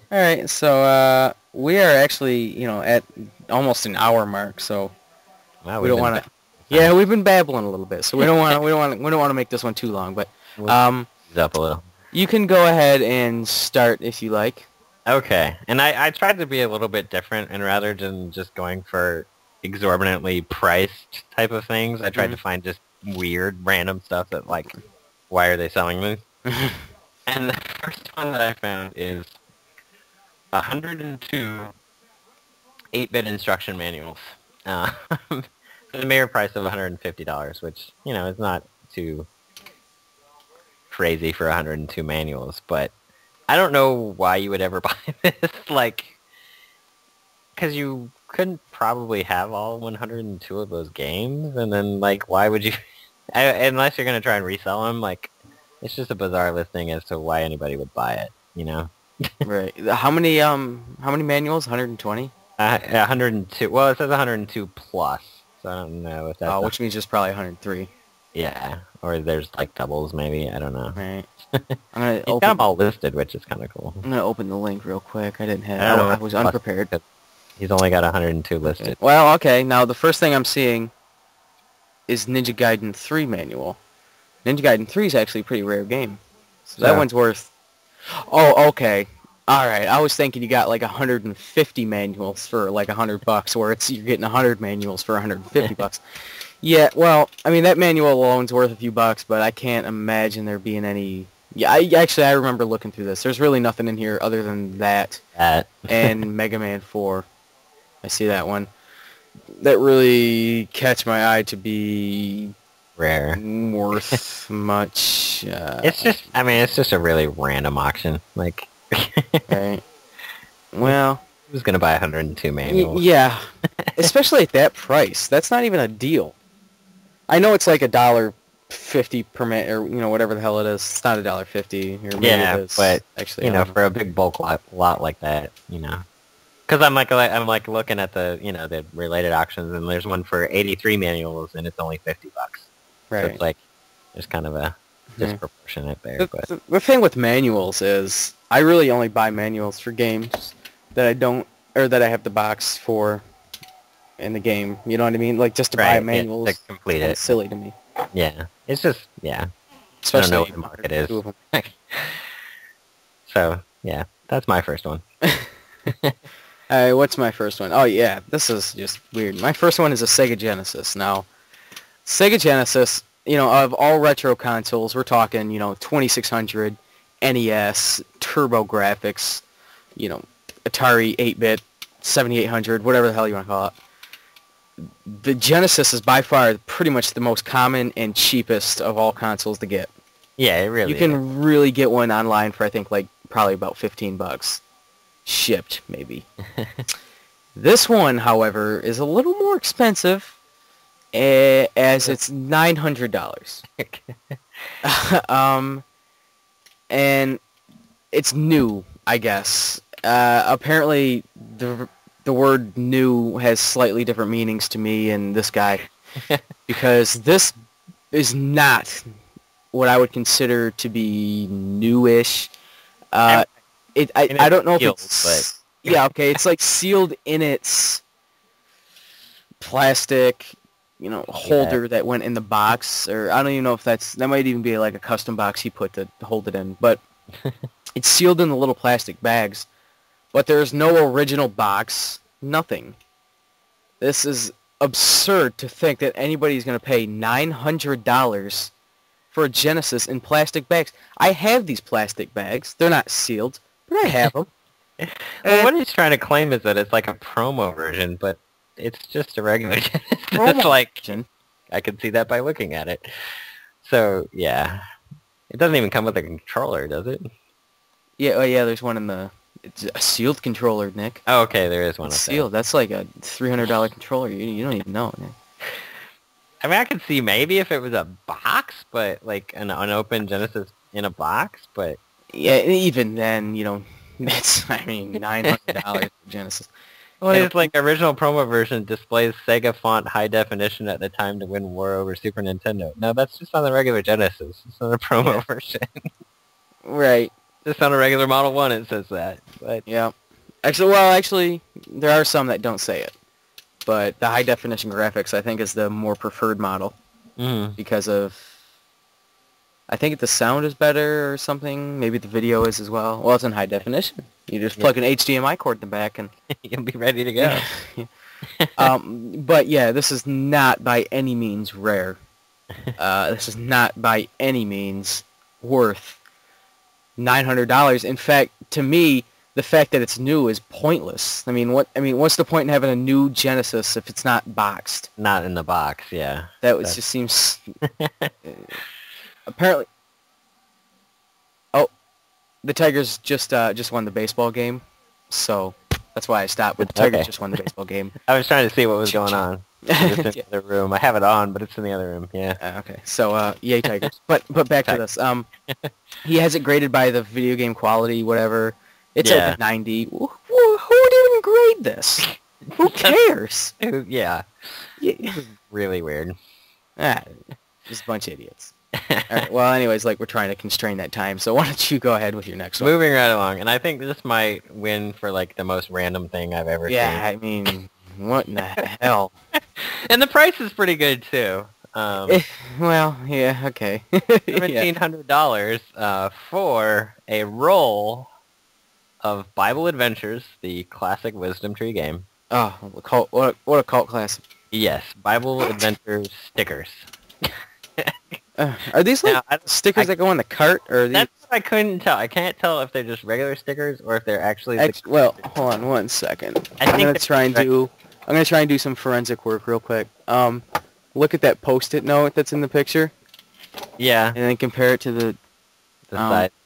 All right, so we are actually, at almost an hour mark, so Wow, we don't want to. Yeah, we've been babbling a little bit, so we don't want to make this one too long. But ease up a little. You can go ahead and start if you like. Okay, and I tried to be a little bit different, and rather than just going for exorbitantly priced type of things, I tried to find just weird, random stuff that, like, why are they selling this? And the first one that I found is 102 8-bit instruction manuals. The mere price of $150, which, is not too crazy for 102 manuals, but I don't know why you would ever buy this, like, because you couldn't probably have all 102 of those games, and then, like, why would you, unless you're going to try and resell them, like, it's just a bizarre listing as to why anybody would buy it, Right. How many manuals? 120? 102. Well, it says 102 plus, so I don't know if that's... Oh, which means there's probably 103. Yeah, or there's, like, doubles, maybe. I don't know. Right. I'm gonna He's got them all listed, which is kind of cool. I'm going to open the link real quick. I was unprepared. He's only got 102 listed. Okay. Well, okay, now the first thing I'm seeing is Ninja Gaiden 3 manual. Ninja Gaiden 3 is actually a pretty rare game. So that one's worth... Oh, okay. Alright, I was thinking you got like 150 manuals for like $100, where you're getting 100 manuals for $150. Yeah, well, I mean, that manual alone's worth a few bucks, but I can't imagine there being any... Yeah, I remember looking through this. There's really nothing in here other than that. And Mega Man 4. I see that one. That really catch my eye to be... rare. Worth much. It's just a really random auction. Like... Right. Well... Who's going to buy 102 manuals? Yeah. Especially at that price. That's not even a deal. I know it's like $1.50 per man, or whatever the hell it is. It's not $1.50. Or maybe it is. But actually, for a big bulk lot like that, because I'm like looking at the the related auctions, and there's one for 83 manuals, and it's only $50. Right. So it's like there's kind of a disproportionate there. The, But the thing with manuals is I really only buy manuals for games that I don't, or that I have the box for in the game. You know what I mean? Like, just to buy a manual to complete is it. silly to me. Yeah, it's just, yeah. Especially I don't know what the market is. two of them. So, yeah, that's my first one. What's my first one? Oh, yeah, this is just weird. My first one is a Sega Genesis. Now, Sega Genesis, you know, of all retro consoles, we're talking, you know, 2600, NES, Turbo Graphics, you know, Atari 8-bit, 7800, whatever the hell you want to call it. The Genesis is by far pretty much the most common and cheapest of all consoles to get. Yeah, it really You can really get one online for, I think, like, probably about $15. Shipped, maybe. This one, however, is a little more expensive, as it's $900. And it's new, I guess. Apparently, the word new has slightly different meanings to me and this guy, because this is not what I would consider to be newish. I don't know if it's... But... Yeah, okay, it's like sealed in its plastic, you know, holder that went in the box, or I don't even know if that might even be like a custom box he put to hold it in, but it's sealed in the little plastic bags, but there's no original box, nothing. This is absurd to think that anybody's going to pay $900 for a Genesis in plastic bags. I have these plastic bags. They're not sealed, but I have them. Well, what he's trying to claim is that it's like a promo version, but it's just a regular Genesis. It's like, I can see that by looking at it. So, yeah. It doesn't even come with a controller, does it? Yeah, oh yeah, there's one in the... It's a sealed controller, Nick. Oh, okay, there is one. It's sealed. That's like a $300 controller. You don't even know, Nick. I mean, I could see maybe if it was a box, but like an unopened Genesis in a box, but... Yeah, even then, you know, it's, I mean, $900 for Genesis. Well, it's like original promo version displays Sega font high definition at the time to win war over Super Nintendo. No, that's just on the regular Genesis. It's not a promo version. Right. Just on a regular Model 1 it says that. But yeah. Actually, there are some that don't say it. But the high definition graphics, I think, is the more preferred model. Because of... I think the sound is better or something. Maybe the video is as well. Well, it's in high definition. You just plug an HDMI cord in the back and... you'll be ready to go. But yeah, this is not by any means rare. This is not by any means worth $900. In fact, to me, the fact that it's new is pointless. I mean, what's the point in having a new Genesis if it's not boxed? Not in the box, yeah. Just seems... Apparently... Oh, the Tigers just won the baseball game, so that's why I stopped. But the Tigers just won the baseball game. I was trying to see what was going on. It's in the other room. I have it on, but it's in the other room, yeah. Okay, so, yay Tigers. But back to this. He has it graded by the video game quality, whatever. It's like a 90. Who would even grade this? Who cares? Yeah. Really weird. Just a bunch of idiots. All right, well, anyways, like, we're trying to constrain that time, so why don't you go ahead with your next one? Moving right along, and I think this might win for, like, the most random thing I've ever seen. Yeah, I mean, what in the hell? And the price is pretty good, too. Well, yeah, okay. $1,700 for a roll of Bible Adventures, the classic Wisdom Tree game. Oh, what a cult classic. Yes, Bible Adventures stickers. Are these like stickers that go on the cart, or are these... That's what I couldn't tell. I can't tell if they're just regular stickers or if they're actually... Well, hold on one second. I'm gonna try and do some forensic work real quick. Look at that Post-it note that's in the picture. Yeah. And then compare it to the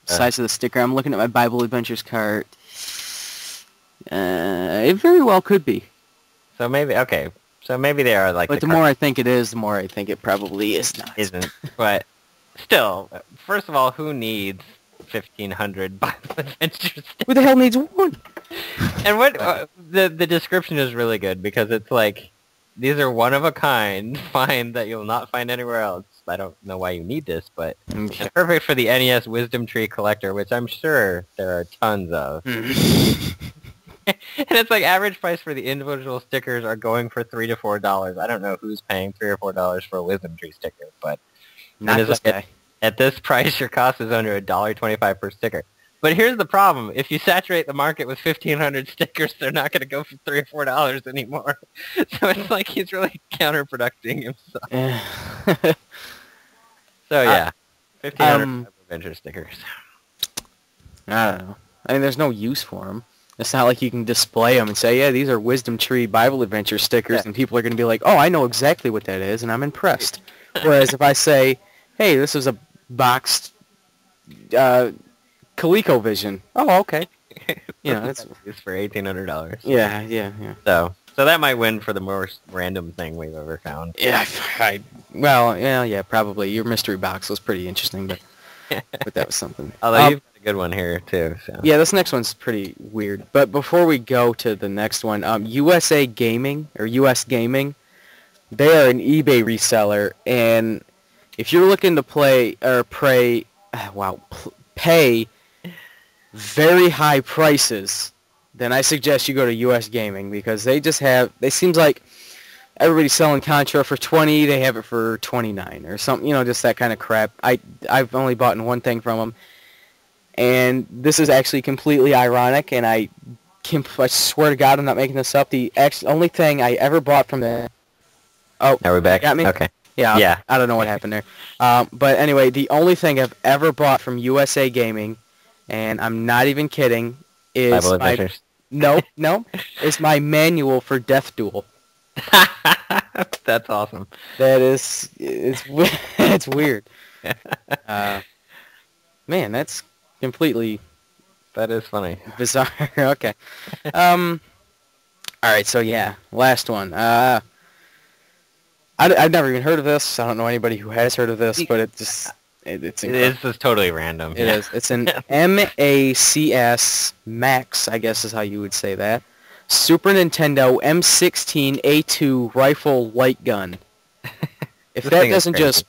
size of the sticker. I'm looking at my Bible Adventures cart. It very well could be. So maybe So maybe they are like... But the more I think it is, the more I think it probably is not. Isn't. But still, first of all, who needs 1,500 Bible Adventures? Who the hell needs one? And what the description is really good because it's like, these are one of a kind, find that you'll not find anywhere else. I don't know why you need this, but Okay. it's perfect for the NES Wisdom Tree Collector, which I'm sure there are tons of. And it's like average price for the individual stickers are going for $3 to $4. I don't know who's paying $3 or $4 for a Wisdom Tree sticker, but Not this guy. at this price, your cost is under $1.25 per sticker. But here's the problem: if you saturate the market with 1,500 stickers, they're not going to go for $3 or $4 anymore. So it's like he's really counterproducing himself. So yeah, 1,500 adventure stickers. I don't know. I mean, there's no use for them. It's not like you can display them and say, yeah, these are Wisdom Tree Bible Adventure stickers, and people are going to be like, oh, I know exactly what that is, and I'm impressed. Whereas if I say, hey, this is a boxed ColecoVision. Oh, okay. You know, that's for $1,800. yeah. So that might win for the most random thing we've ever found. Yeah, well, yeah, probably. Your mystery box was pretty interesting, but that was something. Although you've got a good one here too. So. Yeah, this next one's pretty weird. But before we go to the next one, USA Gaming or US Gaming, they are an eBay reseller, and if you're looking to pay very high prices, then I suggest you go to US Gaming, because they seems like everybody's selling Contra for $20, they have it for $29 or something, just that kind of crap. I've only bought one thing from them, and this is actually completely ironic, and I swear to God I'm not making this up. The only thing I ever bought from them... Oh, are we back? Got me? Okay. Yeah. I don't know what happened there. But anyway, the only thing I've ever bought from USA Gaming, and I'm not even kidding, is Bible Adventures. No, it's my manual for Death Duel. That's awesome. It's weird. Man, that's completely... That is funny. Bizarre. Okay. All right, so yeah, last one. I've never even heard of this. I don't know anybody who has heard of this, but it's incredible. It is totally random. It is. It's an MACS, Max, I guess is how you would say that. Super Nintendo M16A2 rifle light gun. If that doesn't just,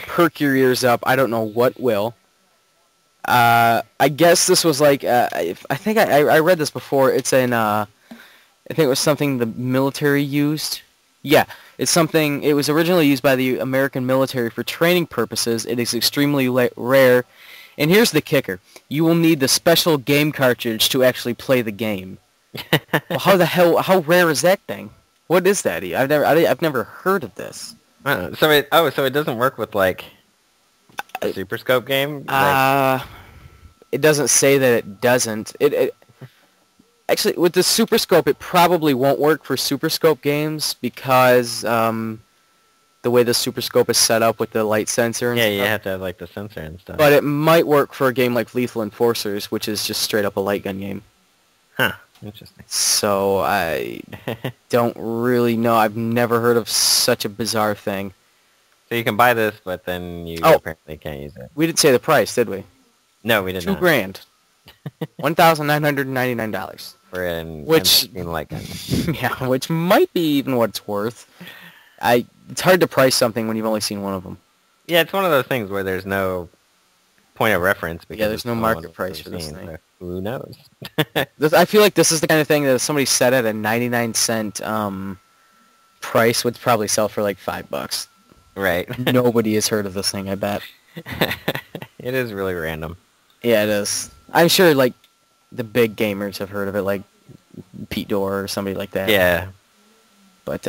perk your ears up, I don't know what will. I guess this was like, I think I read this before. It's I think it was something the military used. Yeah, it's something, it was originally used by the American military for training purposes. It is extremely rare. And here's the kicker. You will need the special game cartridge to actually play the game. Well, how rare is that thing? What is that? I've never heard of this. So it doesn't work with like a Super Scope game? It doesn't say that it doesn't. Actually, with the Super Scope, it probably won't work for Super Scope games because the way the Super Scope is set up with the light sensor and stuff. You have to have like the sensor and stuff. But it might work for a game like Lethal Enforcers, which is just straight up a light gun game. Huh. Interesting. So I don't really know. I've never heard of such a bizarre thing. So you can buy this, but then you apparently can't use it. We didn't say the price, did we? No, we did not. $2,000. $1,999. For an which M16 light gun. Yeah, which might be even what it's worth. It's hard to price something when you've only seen one of them. Yeah, it's one of those things where there's no point of reference. Because there's no market price for this thing. So who knows? I feel like this is the kind of thing that if somebody set at a 99-cent price would probably sell for like $5. Right. Nobody has heard of this thing, I bet. It is really random. Yeah, it is. I'm sure like the big gamers have heard of it, like Pete Dorr or somebody like that. Yeah. But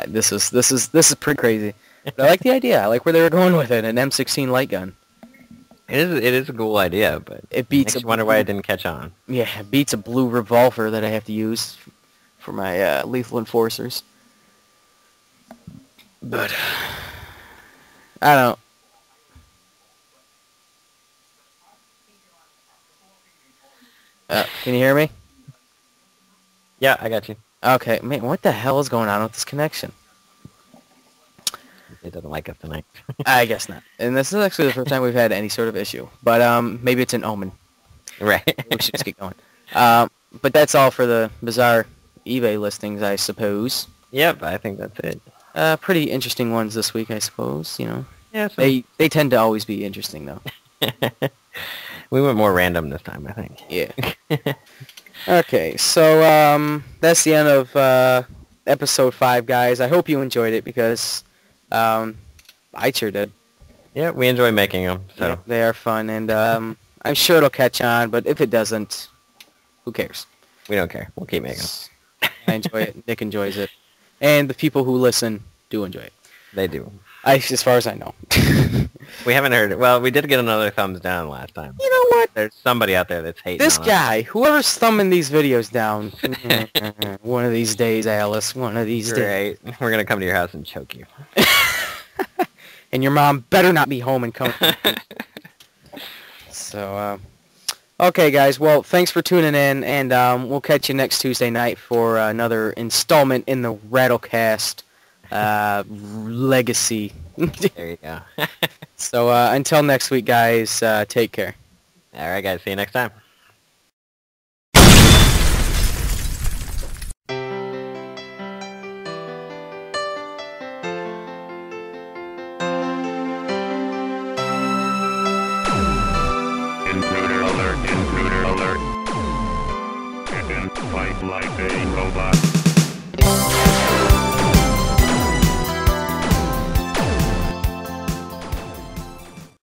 this is pretty crazy. But I like the idea. I like where they were going with it. An M16 light gun. It is a cool idea, but it beats. Makes you wonder why it didn't catch on. Yeah, it beats a blue revolver that I have to use for my Lethal Enforcers. But I don't. Can you hear me? Yeah, I got you. Okay, man, what the hell is going on with this connection? It doesn't like us tonight. I guess not. And this is actually the first time we've had any sort of issue. But maybe it's an omen. Right. We should just get going. But that's all for the bizarre eBay listings, I suppose. Yep, I think that's it. Pretty interesting ones this week, I suppose. You know, Yeah, they tend to always be interesting though. we went more random this time, I think. Yeah. Okay, so that's the end of episode 5, guys. I hope you enjoyed it because I sure did. Yeah, we enjoy making them. So Yeah, they are fun, and I'm sure it'll catch on. But if it doesn't, who cares? we don't care. We'll keep making them. I enjoy it. Nick enjoys it, and the people who listen do enjoy it. They do. As far as I know. We haven't heard it. Well, we did get another thumbs down last time. You know what? There's somebody out there that's hating This on guy, whoever's thumbing these videos down, one of these days, Alice, one of these us. days. Great. We're going to come to your house and choke you. And your mom better not be home and come. So, okay, guys. Well, thanks for tuning in, and we'll catch you next Tuesday night for another installment in the RattleCast legacy. There you go. So, until next week, guys, take care. All right, guys. See you next time. Intruder alert, intruder alert. Get in, fight like this.